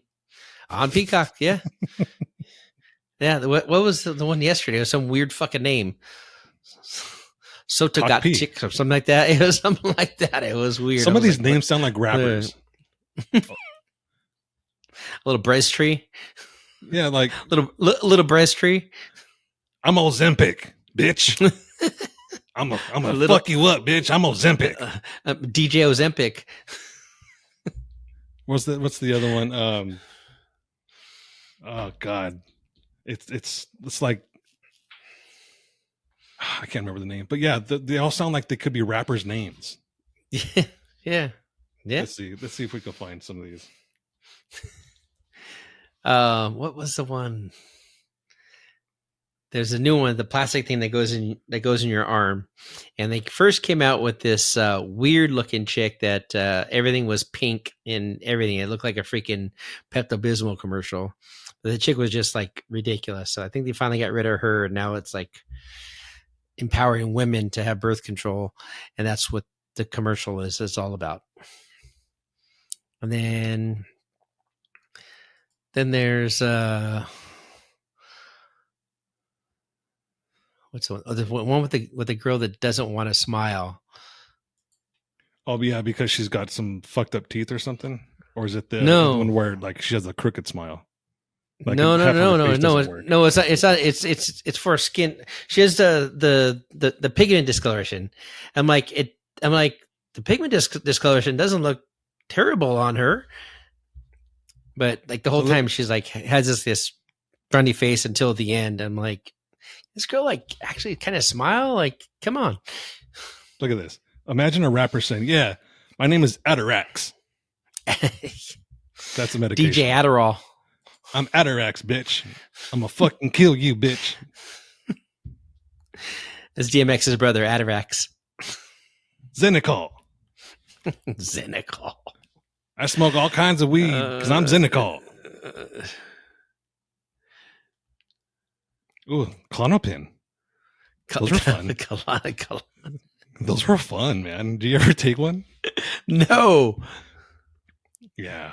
On Peacock, yeah. Yeah, what was the one yesterday? It was some weird fucking name. Sotogatic or something like that. It was something like that. It was weird. Some of these names sound like rappers. A little breast tree. Yeah, like little breast tree. I'm Ozempic, bitch. I'm a fuck you up, bitch. I'm Ozempic. DJ Ozempic. What's the other one? Oh God, it's like I can't remember the name, but yeah, they all sound like they could be rappers' names. Yeah. Let's see if we can find some of these. What was the one? There's a new one, the plastic thing that goes in your arm, and they first came out with this weird looking chick that everything was pink and everything. It looked like a freaking Pepto-Bismol commercial. But the chick was just like ridiculous. So I think they finally got rid of her, and now it's like empowering women to have birth control, and that's what the commercial is. It's all about. And then there's what's the one? Oh, the one with the girl that doesn't want to smile. Oh yeah, because she's got some fucked up teeth or something, or is it the one where like she has a crooked smile? Like no. It's not. It's for skin. She has the pigment discoloration. I'm like the pigment discoloration doesn't look terrible on her, but like the whole time she's like has this funny face until the end. I'm like, this girl like actually kind of smile. Like, come on. Look at this. Imagine a rapper saying, "Yeah, my name is Atarax." That's a medication. DJ Adderall. I'm Atarax, bitch. I'm gonna fucking kill you, bitch. That's DMX's brother, Atarax. Xenical. Xenical. I smoke all kinds of weed because I'm Xenical. Ooh, Klonopin. Those were fun. Those were fun, man. Do you ever take one? No. Yeah.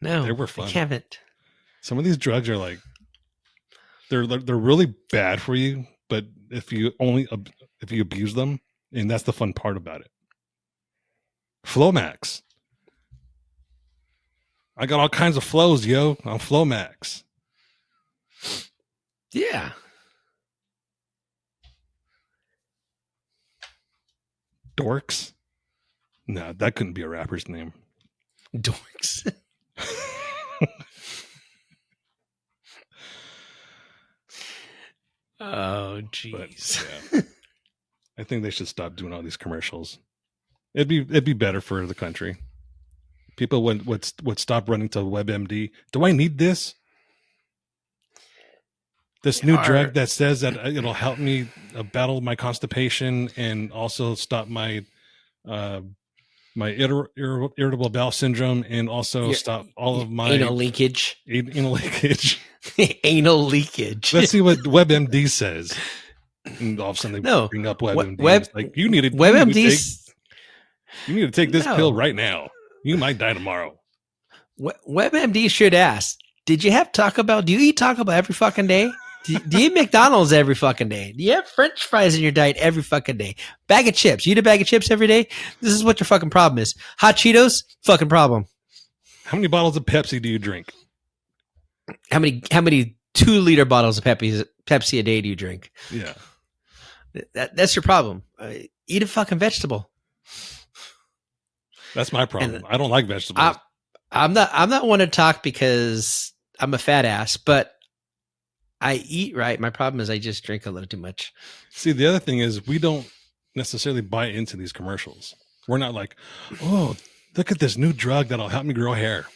No. They were fun. I haven't. Some of these drugs are like they're really bad for you, but if you abuse them, and that's the fun part about it. Flomax. I got all kinds of flows, yo. On Flomax. Yeah. Dorks? No, that couldn't be a rapper's name. Dorks. Oh, But jeez. yeah, I think they should stop doing all these commercials. It'd be better for the country. People would stop running to WebMD. Do I need this? This new drug that says that it'll help me battle my constipation and also stop my irritable bowel syndrome and also stop all of my anal leakage. Anal leakage. Anal leakage. Let's see what WebMD says. And all of a sudden they bring up WebMD. It's like you need to take this pill right now. You might die tomorrow. WebMD should ask, did you have Taco Bell? Do you eat Taco Bell every fucking day? Do you eat McDonald's every fucking day? Do you have French fries in your diet every fucking day? Bag of chips. You eat a bag of chips every day? This is what your fucking problem is. Hot Cheetos? Fucking problem. How many bottles of Pepsi do you drink? How many 2-liter bottles of Pepsi a day do you drink? Yeah. That's your problem. Eat a fucking vegetable. That's my problem. I don't like vegetables. I'm not one to talk because I'm a fat ass, but I eat right. My problem is I just drink a little too much. See, the other thing is we don't necessarily buy into these commercials. We're not like, oh, look at this new drug that'll help me grow hair.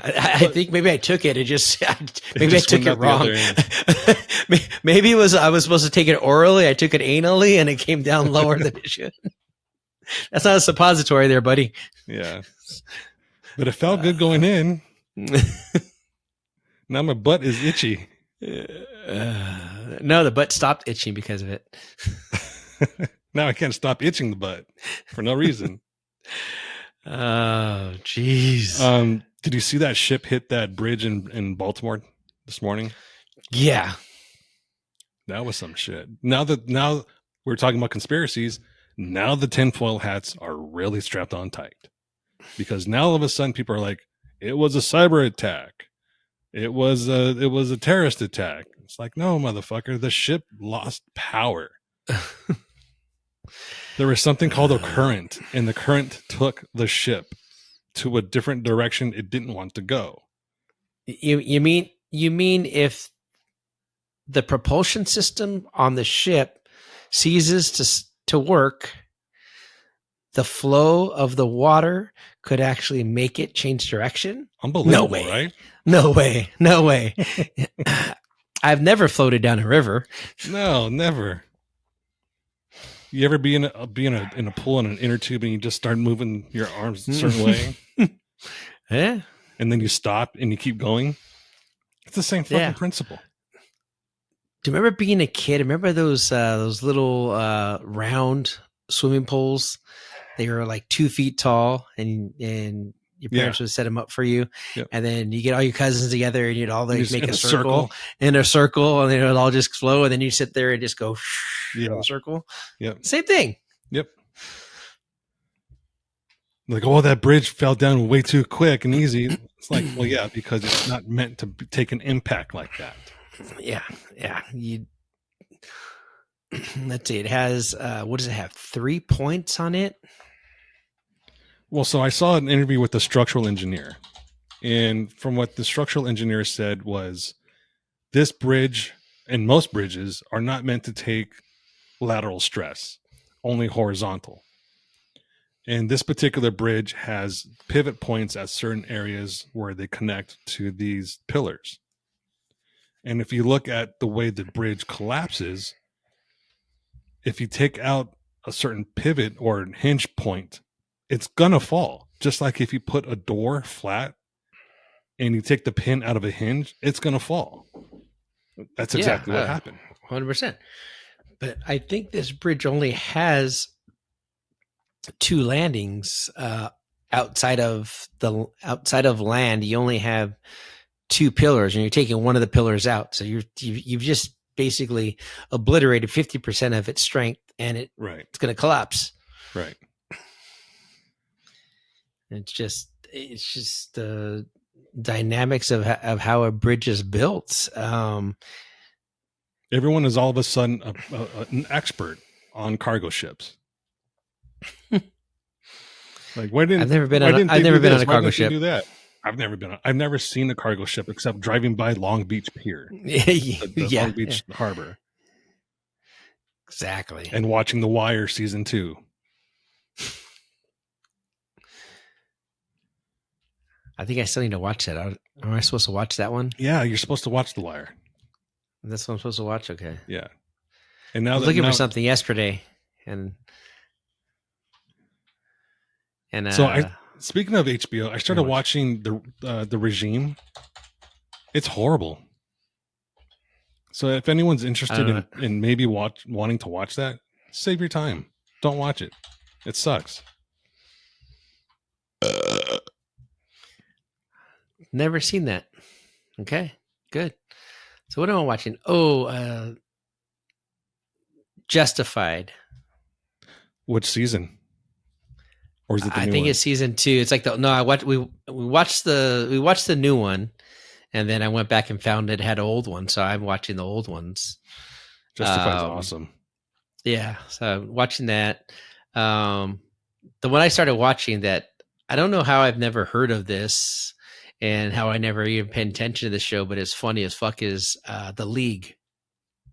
I think maybe I took it. I took it wrong. Maybe I was supposed to take it orally. I took it anally, and it came down lower than it should. That's not a suppository, there, buddy. Yeah, but it felt good going in. Now my butt is itchy. No, the butt stopped itching because of it. Now I can't stop itching the butt for no reason. Oh, jeez. Did you see that ship hit that bridge in Baltimore this morning? Yeah. That was some shit. Now we're talking about conspiracies. Now the tinfoil hats are really strapped on tight. Because now all of a sudden people are like, it was a cyber attack. It was a terrorist attack. It's like, no, motherfucker, the ship lost power. There was something called a current, and the current took the ship to a different direction it didn't want to go. You mean if the propulsion system on the ship ceases to work, the flow of the water could actually make it change direction? Unbelievable, no way. Right? No way. I've never floated down a river. No, never. You ever be in a pool in an inner tube and you just start moving your arms a certain way? Yeah. And then you stop and you keep going? It's the same fucking principle. Do you remember being a kid? Remember those little round swimming pools? They were like 2 feet tall, and your parents would set them up for you. Yep. And then you get all your cousins together, and you'd all make in a circle, and then it would all just flow, and then you sit there and just go in a circle. Yep. Same thing. Yep. Like, oh, that bridge fell down way too quick and easy. It's like, well, yeah, because it's not meant to take an impact like that. Yeah. Let's see. It has what does it have? 3 points on it. Well, so I saw an interview with the structural engineer, and from what the structural engineer said was, this bridge and most bridges are not meant to take lateral stress, only horizontal. And this particular bridge has pivot points at certain areas where they connect to these pillars. And if you look at the way the bridge collapses, if you take out a certain pivot or hinge point, it's gonna fall. Just like if you put a door flat and you take the pin out of a hinge, it's gonna fall. That's exactly what happened. 100%. But I think this bridge only has 2 landings. Outside of land, you only have 2 pillars, and you're taking one of the pillars out. So you've just basically obliterated 50% of its strength, and it's going to collapse. Right. It's just the dynamics of how a bridge is built. Everyone is all of a sudden an expert on cargo ships. Like, why didn't I've never been why on. didn't I've they never do been on this? a Why cargo didn't they ship. do that? I've never seen a cargo ship except driving by Long Beach Pier, the Yeah, Long Beach Harbor, exactly. and watching The Wire season 2. I think I still need to watch that. Am I supposed to watch that one? Yeah, you're supposed to watch The Wire. That's what I'm supposed to watch. Okay. Yeah, and I now was looking for something yesterday, and so speaking of HBO, I started Very much. watching the Regime. It's horrible. So if anyone's interested in maybe wanting to watch that, save your time. Don't watch it. It sucks. Never seen that. Okay, good. So what am I watching? Oh, Justified. Which season? Or is it the I new think one? it's season 2. It's like we watched the new one, and then I went back and found it had old ones, so I'm watching the old ones. Justified's awesome. Yeah, so I'm watching that. The one I started watching that I don't know how I've never heard of this and how I never even paid attention to the show, but it's funny as fuck is The League.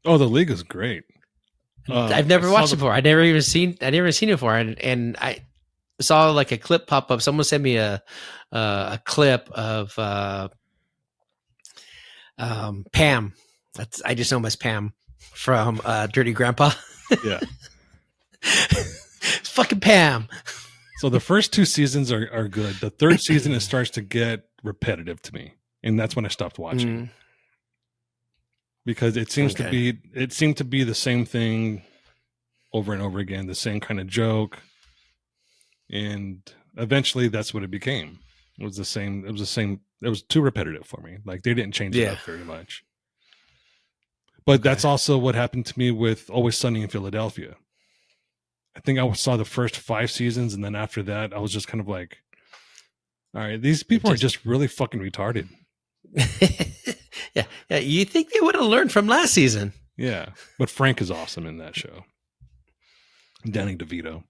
Oh, The League is great. I've never watched it before. I never seen it before, and I saw like a clip pop up. Someone sent me a clip of Pam. I just know him as Pam from Dirty Grandpa. Yeah. It's fucking Pam. So the first 2 seasons are good. The third season, it starts to get repetitive to me, and that's when I stopped watching. Because it seemed to be the same thing over and over again, the same kind of joke, and eventually that's what it became. It was the same. It was too repetitive for me. Like they didn't change it up very much. But that's also what happened to me with Always Sunny in Philadelphia. I think I saw the first 5 seasons, and then after that, I was just kind of like, all right, these people are just really fucking retarded. Yeah. You think they would have learned from last season? Yeah, but Frank is awesome in that show. Danny DeVito.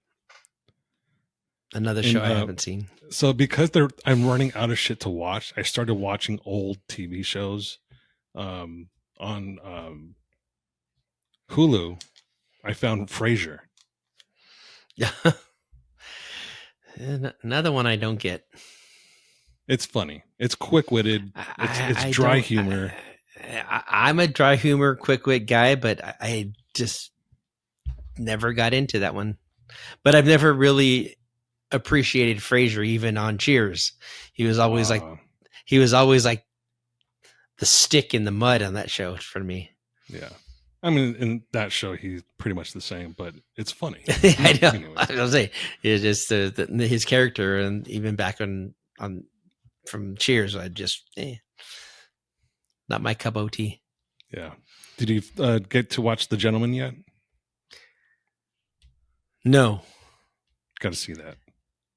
Another show I haven't seen. So because I'm running out of shit to watch, I started watching old TV shows on Hulu. I found Frasier. Yeah. Another one I don't get. It's funny. It's quick-witted. It's dry humor. I'm a dry humor, quick-wit guy, but I just never got into that one. But I've never really appreciated Frasier, even on Cheers. He was always like the stick in the mud on that show for me. Yeah. I mean, in that show, he's pretty much the same, but it's funny. I know. Anyways. I was gonna say it's just his character, and even back on from Cheers, I just not my cup of tea. Yeah. Did you get to watch The Gentleman yet? No, Got to see that.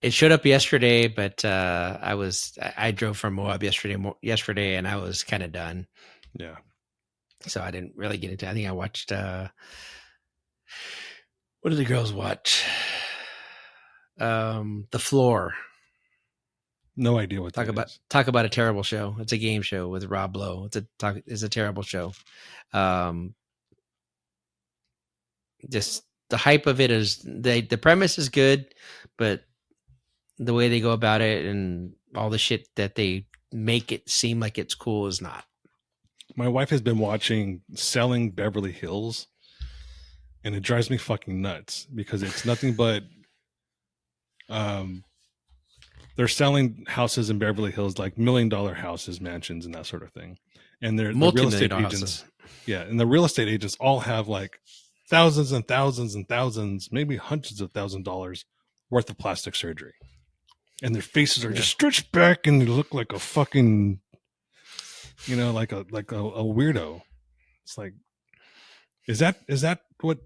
it showed up yesterday, but I drove from Moab yesterday, and I was kind of done. Yeah. So I didn't really get into it. I think I watched what did the girls watch? The Floor. No idea what Talk that is. about a terrible show. It's a game show with Rob Lowe. It's a terrible show. Just the hype of it is the premise is good, but the way they go about it and all the shit that they make it seem like it's cool is not. My wife has been watching Selling Beverly Hills, and it drives me fucking nuts because it's nothing but they're selling houses in Beverly Hills, like $1 million houses, mansions, and that sort of thing. And they're the real estate Multi-million-dollar agents. houses. Yeah, and the real estate agents all have like thousands and thousands and thousands, maybe hundreds of $1,000s worth of plastic surgery. And their faces are just stretched back and they look like a fucking, like a weirdo. It's like, is that what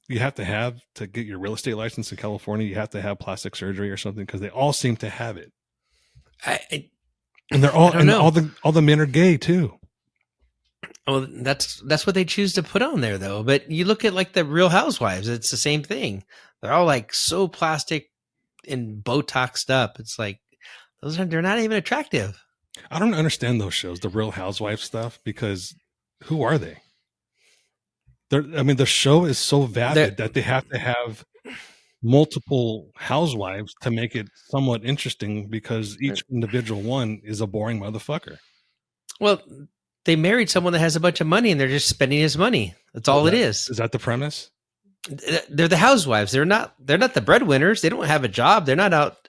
you have to get your real estate license in California? You have to have plastic surgery or something, because they all seem to have it. And they're all, and all the men are gay too. Oh, that's what they choose to put on there, though. But you look at like the Real Housewives; it's the same thing. They're all like so plastic and Botoxed up. It's like they're not even attractive. I don't understand those shows, the Real Housewives stuff, because who are they? The show is so vapid that they have to have multiple housewives to make it somewhat interesting, because each individual one is a boring motherfucker. Well, they married someone that has a bunch of money and they're just spending his money. That's all it is. Is that the premise? They're the housewives. They're not the breadwinners. They don't have a job. They're not out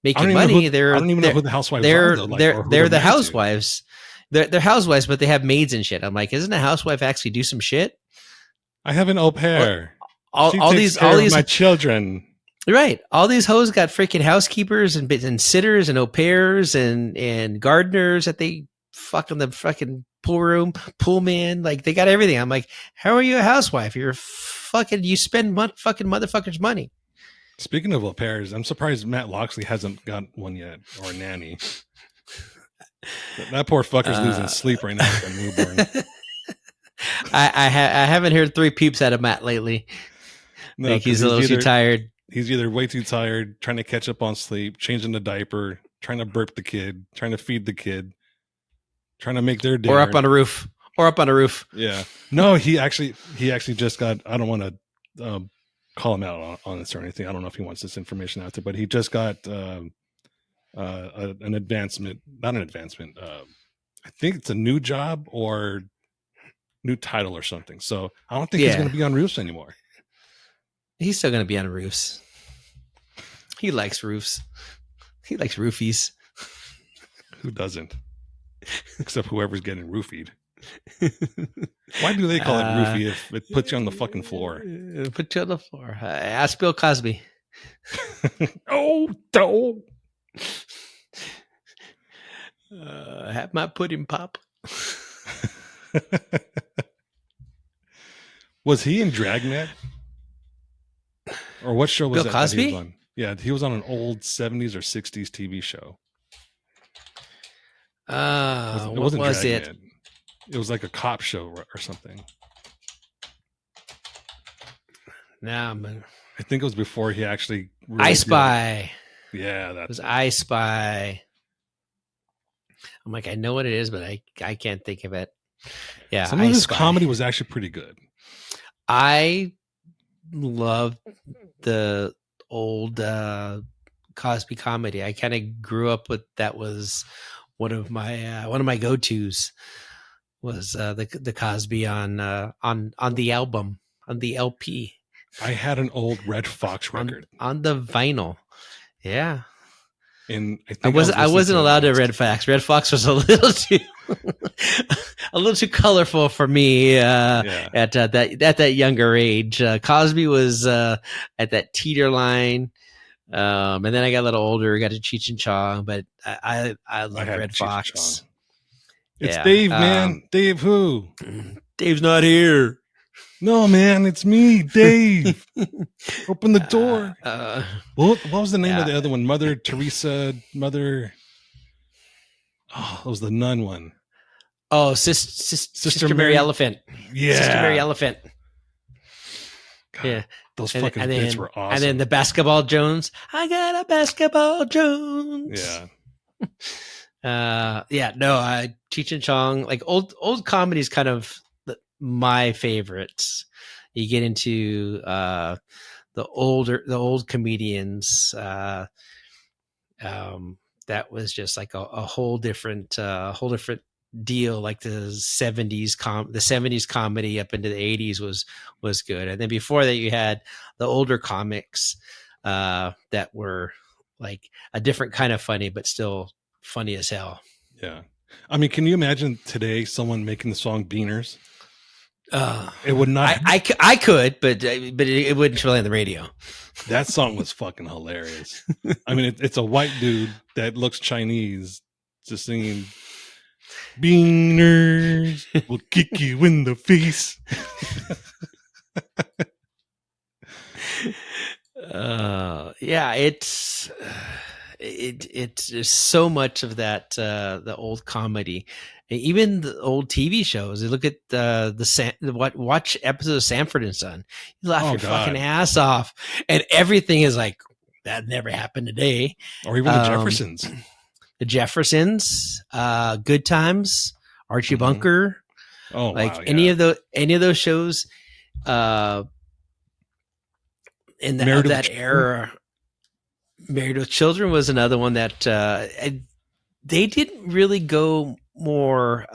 making money. I don't even know who the housewives are. Though, they're the housewives. They're housewives, but they have maids and shit. I'm like, isn't a housewife actually do some shit? I have an au pair. All these my children. Right. All these hoes got freaking housekeepers and sitters and au pairs and gardeners that they fuck in the fucking pool room, pool man. Like they got everything. I'm like, how are you a housewife? You spend fucking motherfuckers' money. Speaking of au pairs, I'm surprised Matt Loxley hasn't got one yet, or a nanny. That poor fucker's losing sleep right now with a newborn. I haven't heard 3 peeps out of Matt lately. No, like he's a little too tired. He's either way too tired, trying to catch up on sleep, changing the diaper, trying to burp the kid, trying to feed the kid, trying to make their dinner. Or up on a roof. Yeah. No, he actually just got, I don't want to call him out on this or anything. I don't know if he wants this information out there, but he just got an advancement, not an advancement. I think it's a new job or new title or something. So I don't think he's going to be on roofs anymore. He's still going to be on roofs. He likes roofs. He likes roofies. Who doesn't? Except whoever's getting roofied. Why do they call it roofie if it puts you on the fucking floor? Put you on the floor. Ask Bill Cosby. Oh, don't. Have my pudding pop. Was he in Dragnet? Or what show was Bill that Cosby? He was on? Yeah, he was on an old 70s or 60s TV show. What was Dragnet. it? It was like a cop show or something. Nah, man. I think it was before he actually... I Spy. Yeah, it was I Spy. I'm like, I know what it is, but I can't think of it. Yeah, some of his comedy was actually pretty good. I love the old Cosby comedy. I kind of grew up with that. Was one of my go-tos was the Cosby on the album, on the LP. I had an old Red Fox record on the vinyl. Yeah. And I wasn't allowed to Red Fox. Red Fox was a little too colorful for me at that younger age. Cosby was at that teeter line, and then I got a little older, got to Cheech and Chong, but I love Red Fox. It's Dave, man. Dave who? Dave's not here. No, man, it's me, Dave. Open the door. What was the name of the other one? Mother Teresa, Mother. Oh, that was the nun one. Oh, Sister Mary Elephant. Yeah. Sister Mary Elephant. God, yeah. Those fucking bits were awesome. And then the Basketball Jones. I got a Basketball Jones. Yeah. Cheech and Chong, like old comedies, kind of my favorites. You get into the old comedians. That was just like a whole different deal. Like the 70s comedy up into the 80s was good. And then before that you had the older comics that were like a different kind of funny, but still funny as hell. Yeah. I mean, can you imagine today someone making the song Beaners? It would not. I could, but it wouldn't really on the radio. That song was fucking hilarious. I mean, it's a white dude that looks Chinese just singing "Beaners will kick you in the face." It's just so much of that the old comedy, even the old TV shows. You look at watch episodes of Sanford and Son. You laugh your fucking ass off, and everything is like that never happened today. Or even the Jeffersons. The Jeffersons, Good Times, Archie Bunker. Oh, like wow, any of those shows in that era. Married with Children was another one that they didn't really go more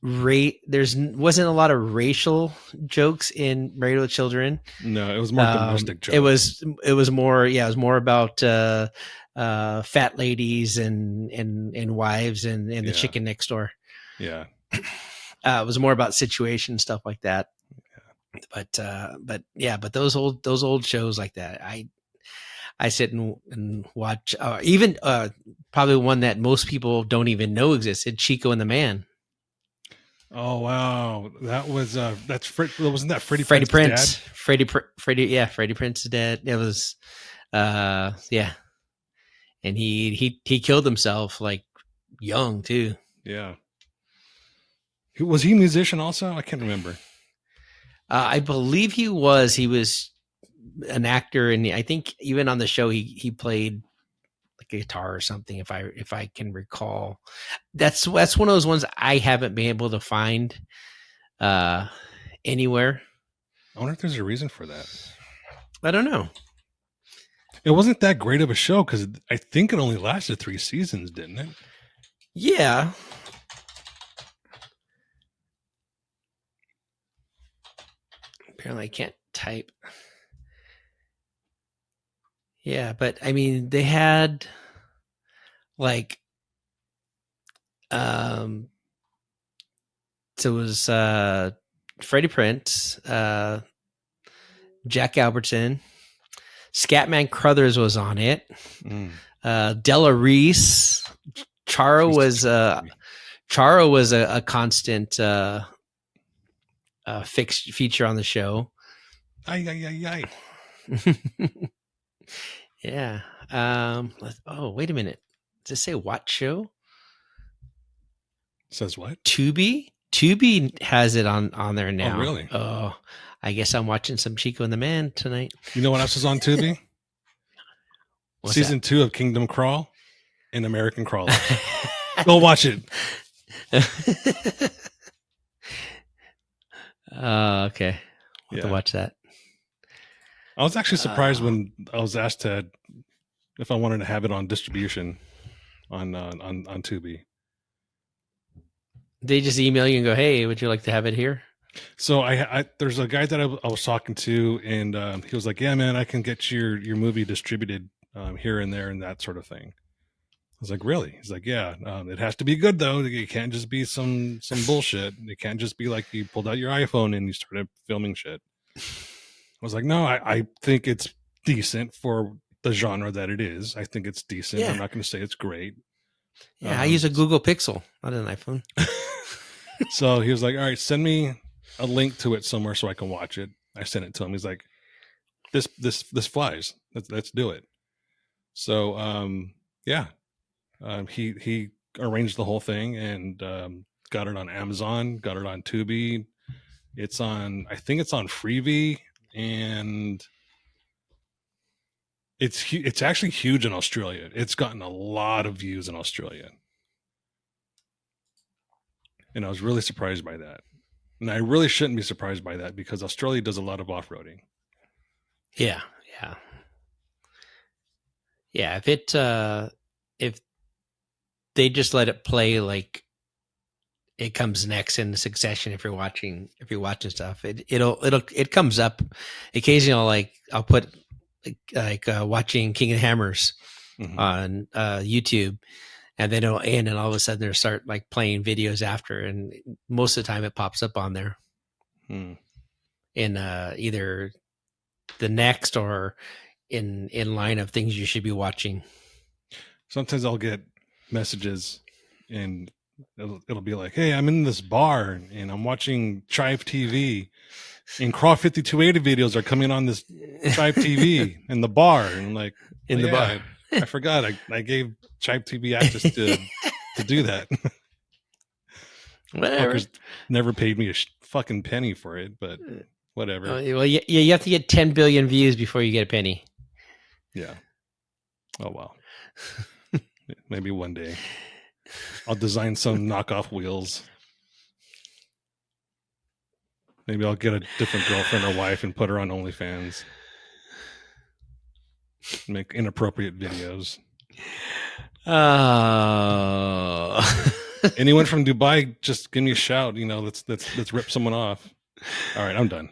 wasn't a lot of racial jokes in Married with Children. No, it was more domestic jokes. It was more about fat ladies and wives and the chicken next door. Yeah. It was more about situation stuff like that. Yeah. But those old shows like that, I sit and watch. Even probably one that most people don't even know existed, Chico and the Man. Oh wow, that was wasn't that Freddie Prinze? Dad? Freddie Prince's dad. It was, yeah, and he killed himself like young too. Yeah. Was he a musician also? I can't remember. I believe he was. He was an actor, and I think even on the show he played like a guitar or something. If I can recall, that's one of those ones I haven't been able to find anywhere. I wonder if there's a reason for that. I don't know. It wasn't that great of a show because I think it only lasted 3 seasons, didn't it? Yeah. Apparently, I can't type. Yeah, but I mean, they had like, so it was Freddie Prinze, Jack Albertson, Scatman Crothers was on it. Della Reese, Charo was a constant fixed feature on the show. Aye. Yeah. Oh, wait a minute. Does it say what show? Says what? Tubi? Tubi has it on there now. Oh, really? Oh, I guess I'm watching some Chico and the Man tonight. You know what else is on Tubi? Season 2 of Kingdom Crawl and American Crawler. Go watch it. Okay. I'll have to watch that. I was actually surprised when I was asked if I wanted to have it on distribution on Tubi. They just email you and go, "Hey, would you like to have it here?" So I there's a guy that I was talking to, and he was like, "Yeah, man, I can get your movie distributed here and there and that sort of thing." I was like, "Really?" He's like, "Yeah, it has to be good though. It can't just be some bullshit. It can't just be like you pulled out your iPhone and you started filming shit." I was like, "No, I think it's decent for the genre that it is. I think it's decent. Yeah. I'm not going to say it's great." Yeah, I use a Google Pixel, not an iPhone. So he was like, "All right, send me a link to it somewhere so I can watch it." I sent it to him. He's like, "This flies. Let's do it." So yeah, he arranged the whole thing and got it on Amazon, got it on Tubi. I think it's on Freevee, and it's actually huge in Australia. It's gotten a lot of views in Australia. And I was really surprised by that. And I really shouldn't be surprised by that because Australia does a lot of off-roading. Yeah. If they just let it play like it comes next in succession, if you're watching stuff, it comes up occasionally. Like I'll put like watching King of Hammers on YouTube. And then it'll end, and all of a sudden they'll start like playing videos after, and most of the time it pops up on there in either the next or in line of things you should be watching. Sometimes I'll get messages, and it'll be like, "Hey, I'm in this bar, and I'm watching Chive TV, and Craw 5280 videos are coming on this Chive TV in the bar," and I'm like, in the bar. I forgot. I gave Chive TV access to do that. Whatever. Fuckers never paid me a fucking penny for it, but whatever. Well, you have to get 10 billion views before you get a penny. Yeah. Oh, wow. Maybe one day I'll design some knockoff wheels. Maybe I'll get a different girlfriend or wife and put her on OnlyFans. Make inappropriate videos. Oh. Anyone from Dubai, just give me a shout. Let's rip someone off. All right, I'm done.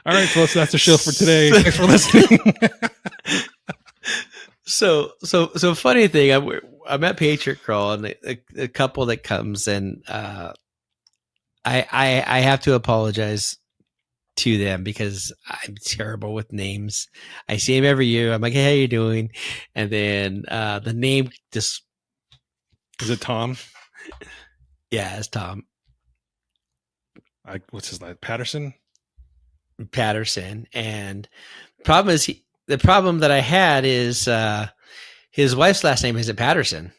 All right, folks, that's the show for today. Thanks for listening. So funny thing, I'm at Patriot Crawl, and a couple that comes, and I have to apologize to them because I'm terrible with names. I see him every year. I'm like, hey, how you doing? And then the name just... Is it Tom? Yeah, it's Tom. What's his name? Patterson? And the problem that I had is his wife's last name isn't Patterson.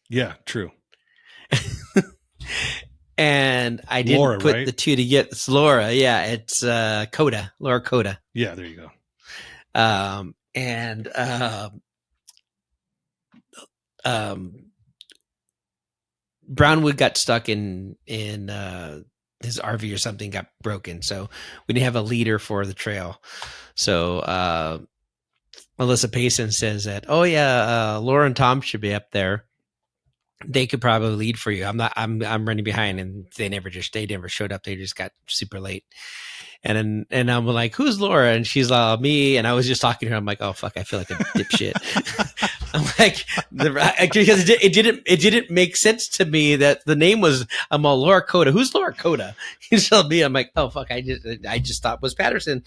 Yeah, true. And I didn't Laura, put right? the two together. It's Laura. Yeah, it's Coda. Laura Coda. Yeah, there you go. Brownwood got stuck in his RV or something, got broken, so we didn't have a leader for the trail. So Melissa Payson says that, Laura and Tom should be up there. They could probably lead for you. I'm running behind, and they never showed up. They just got super late. And I'm like, who's Laura? And she's like, me. And I was just talking to her. I'm like, oh fuck, I feel like a dipshit. I'm like, because it didn't make sense to me that the name was, I'm all Laura Coda. Who's Laura Coda? He told me, I'm like, oh fuck, I just thought it was Patterson.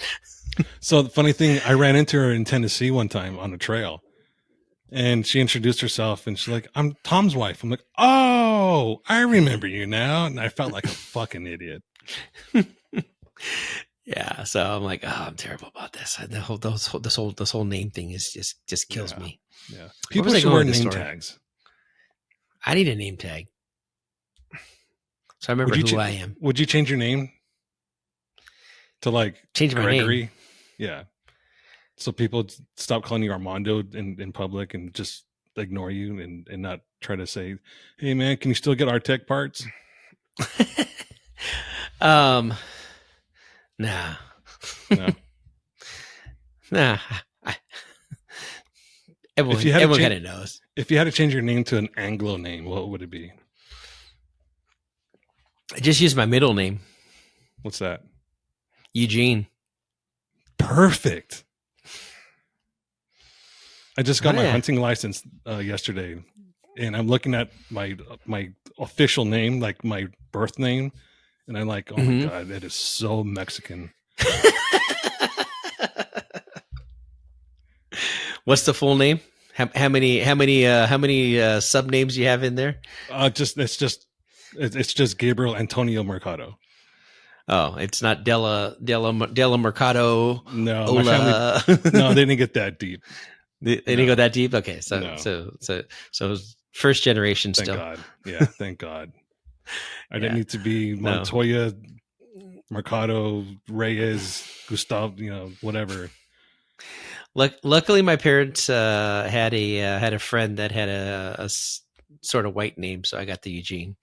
So the funny thing, I ran into her in Tennessee one time on a trail, and she introduced herself, and she's like, I'm Tom's wife. I'm like, oh, I remember you now. And I felt like a fucking idiot. Yeah, so I'm like, oh, I'm terrible about this. This whole name thing is just kills me. Yeah, people should wear name tags. I need a name tag, so I remember who I am. Would you change your name to like change my Gregory? name? Yeah, so people stop calling you Armando in public and just ignore you and not try to say, hey man, can you still get our tech parts? Nah. No. Everyone kind of knows. If you had to change your name to an Anglo name, what would it be? I just use my middle name. What's that? Eugene. Perfect. I just got my hunting license yesterday, and I'm looking at my official name, like my birth name, and I'm like, oh my God, that is so Mexican. What's the full name? How many sub names you have in there? It's just Gabriel Antonio Mercado. Oh, it's not Della Mercado. No, Ola. my family. No, they didn't get that deep. They didn't go that deep. Okay, so first generation Thank still. God. Yeah, thank God. I didn't need to be Montoya, Mercado, Reyes, Gustavo, whatever. Luckily, my parents had a friend that had a sort of white name, so I got the Eugene.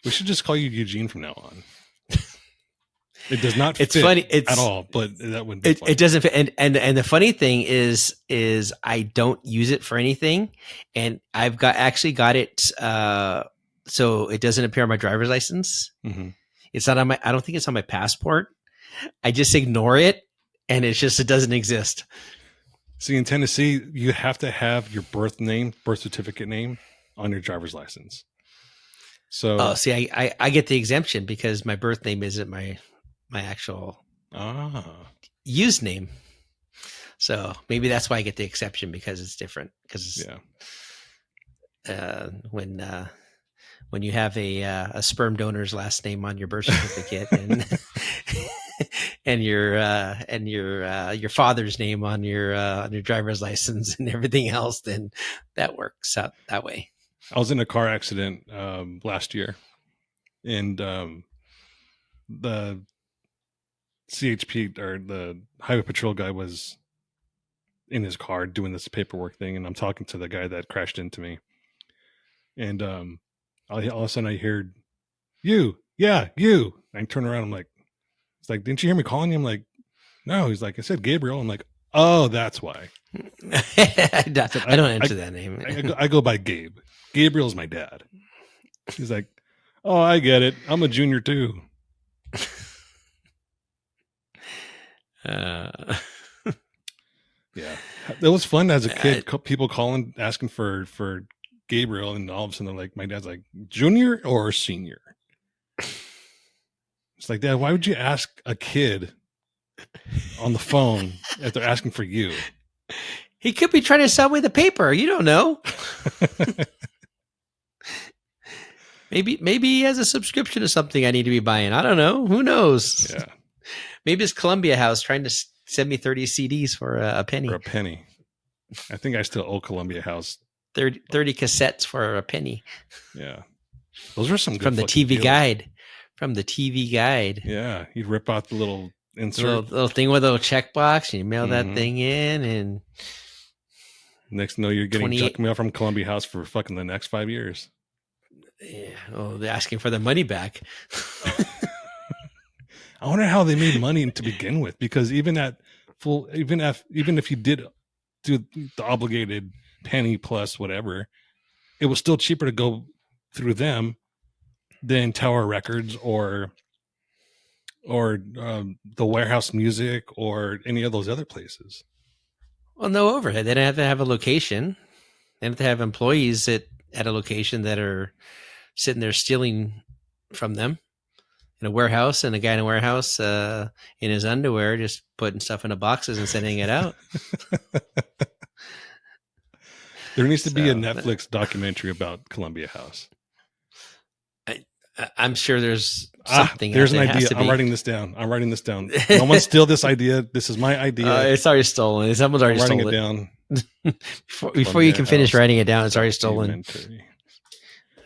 We should just call you Eugene from now on. It does not it's fit funny at all, but that would be fun. It doesn't fit. And the funny thing is I don't use it for anything, and I've actually got it so it doesn't appear on my driver's license. Mm-hmm. It's not on I don't think it's on my passport. I just ignore it, and it doesn't exist. See, in Tennessee, you have to have your birth certificate name on your driver's license. So, see, I get the exemption because my birth name isn't my actual used name. So maybe that's why I get the exception, because it's different. Because when you have a sperm donor's last name on your birth certificate and your father's name on your driver's license and everything else, then that works out that way. I was in a car accident last year, and the CHP or the highway patrol guy was in his car doing this paperwork thing, and I'm talking to the guy that crashed into me, and all of a sudden I heard you. I turn around, I'm like, it's like, didn't you hear me calling you? I'm like, no. He's like, I said Gabriel. I'm like, oh, that's why. I don't answer that name. I go by Gabe. Gabriel's my dad. He's like, oh, I get it. I'm a junior too. Yeah, it was fun as a kid. People calling, asking for Gabriel, and all of a sudden they're like, my dad's like, junior or senior? It's like, Dad, why would you ask a kid on the phone if they're asking for you? He could be trying to sell me the paper. You don't know. Maybe he has a subscription to something I need to be buying. I don't know. Who knows? Yeah. Maybe it's Columbia House trying to send me 30 CDs for a penny. For a penny. I think I still owe Columbia House 30 cassettes for a penny. Yeah. Those are some good from the TV deals. guide. From the TV guide. Yeah. You'd rip out the little insert. Little thing with a little checkbox, and you mail that thing in, and next know you're getting junk mail from Columbia House for fucking the next 5 years. Yeah. Oh, they're asking for their money back. I wonder how they made money to begin with, because even if you did do the obligated penny plus whatever, it was still cheaper to go through them than Tower Records or the Warehouse Music or any of those other places. Well, no overhead. They don't have to have a location. They don't have to have employees at a location that are sitting there stealing from them in a warehouse, and a guy in a warehouse in his underwear just putting stuff into boxes and sending it out. There needs to be a Netflix documentary about Columbia House. I'm sure there's something. There's an idea. I'm writing this down. No one steal this idea. This is my idea. It's already stolen. Someone's already stolen it. Writing it down. before you can finish writing it down, it's already stolen.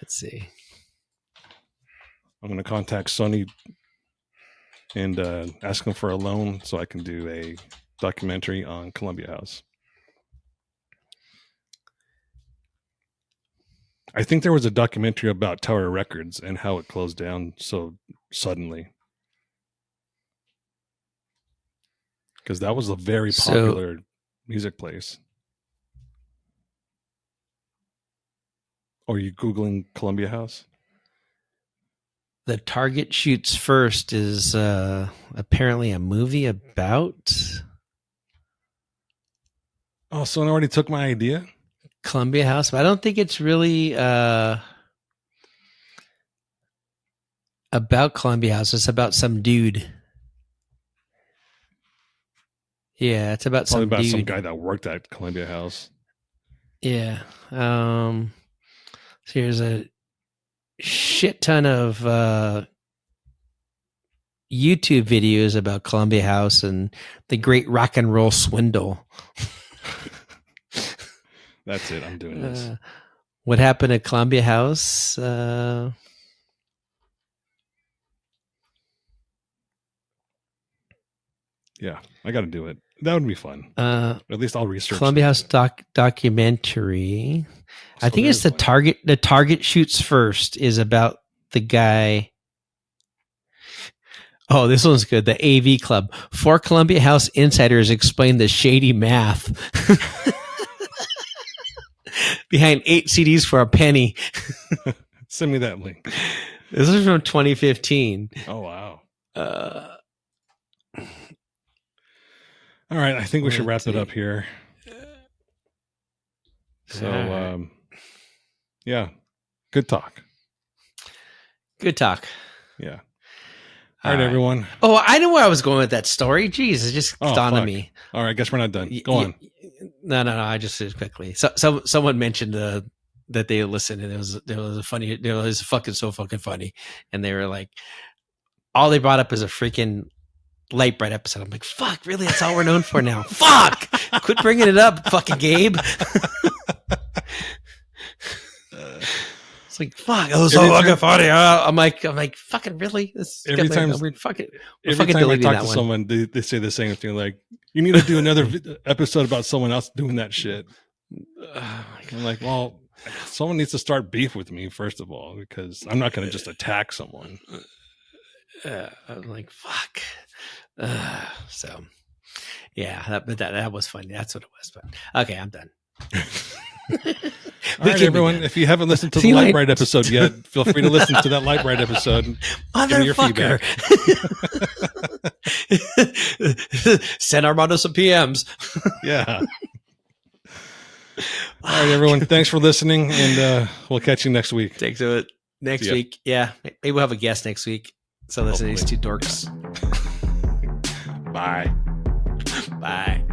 Let's see. I'm going to contact Sony and ask them for a loan so I can do a documentary on Columbia House. I think there was a documentary about Tower Records and how it closed down so suddenly. Because that was a very popular music place. Are you Googling Columbia House? The Target Shoots First is apparently a movie about... Oh, someone already took my idea? Columbia House, but I don't think it's really about Columbia House. It's about some dude. Yeah, it's about some guy that worked at Columbia House. Yeah. So here's a shit ton of YouTube videos about Columbia House and the great rock and roll swindle. That's it. I'm doing this. What happened at Columbia House? Yeah, I got to do it. That would be fun. At least I'll research Columbia House documentary. I think it's the Target. The Target Shoots First is about the guy. Oh, this one's good. The AV Club. 4 Columbia House insiders explain the shady math behind 8 CDs for a penny. Send me that link. This is from 2015. Oh, wow. All right. I think we should wrap it up here. So, yeah. Good talk. Good talk. Yeah. All right, everyone. Oh, I know where I was going with that story. Jeez, it just dawned on me. All right, I guess we're not done. Go on. No. I just did quickly. So someone mentioned that they listened, and it was so fucking funny, and they were like, all they brought up is a freaking Light Bright episode. I'm like, fuck, really? That's all we're known for now. Fuck, quit bringing it up, fucking Gabe. It's like, fuck, it was so fucking funny. I'm like, fucking really? Every time I talk to someone, they say the same thing. Like, you need to do another episode about someone else doing that shit. I'm like, well, someone needs to start beef with me first of all, because I'm not going to just attack someone. I'm like, fuck. So, yeah, that was funny. That's what it was. But okay, I'm done. All right, everyone. If you haven't listened to the Light Bright episode yet, feel free to listen to that Light Bright episode. Give me your feedback. Send Armando some PMs. Yeah. All right, everyone. Thanks for listening, and we'll catch you next week. Take to it next week. Yeah, maybe we'll have a guest next week. So listen to these two dorks. Bye. Bye.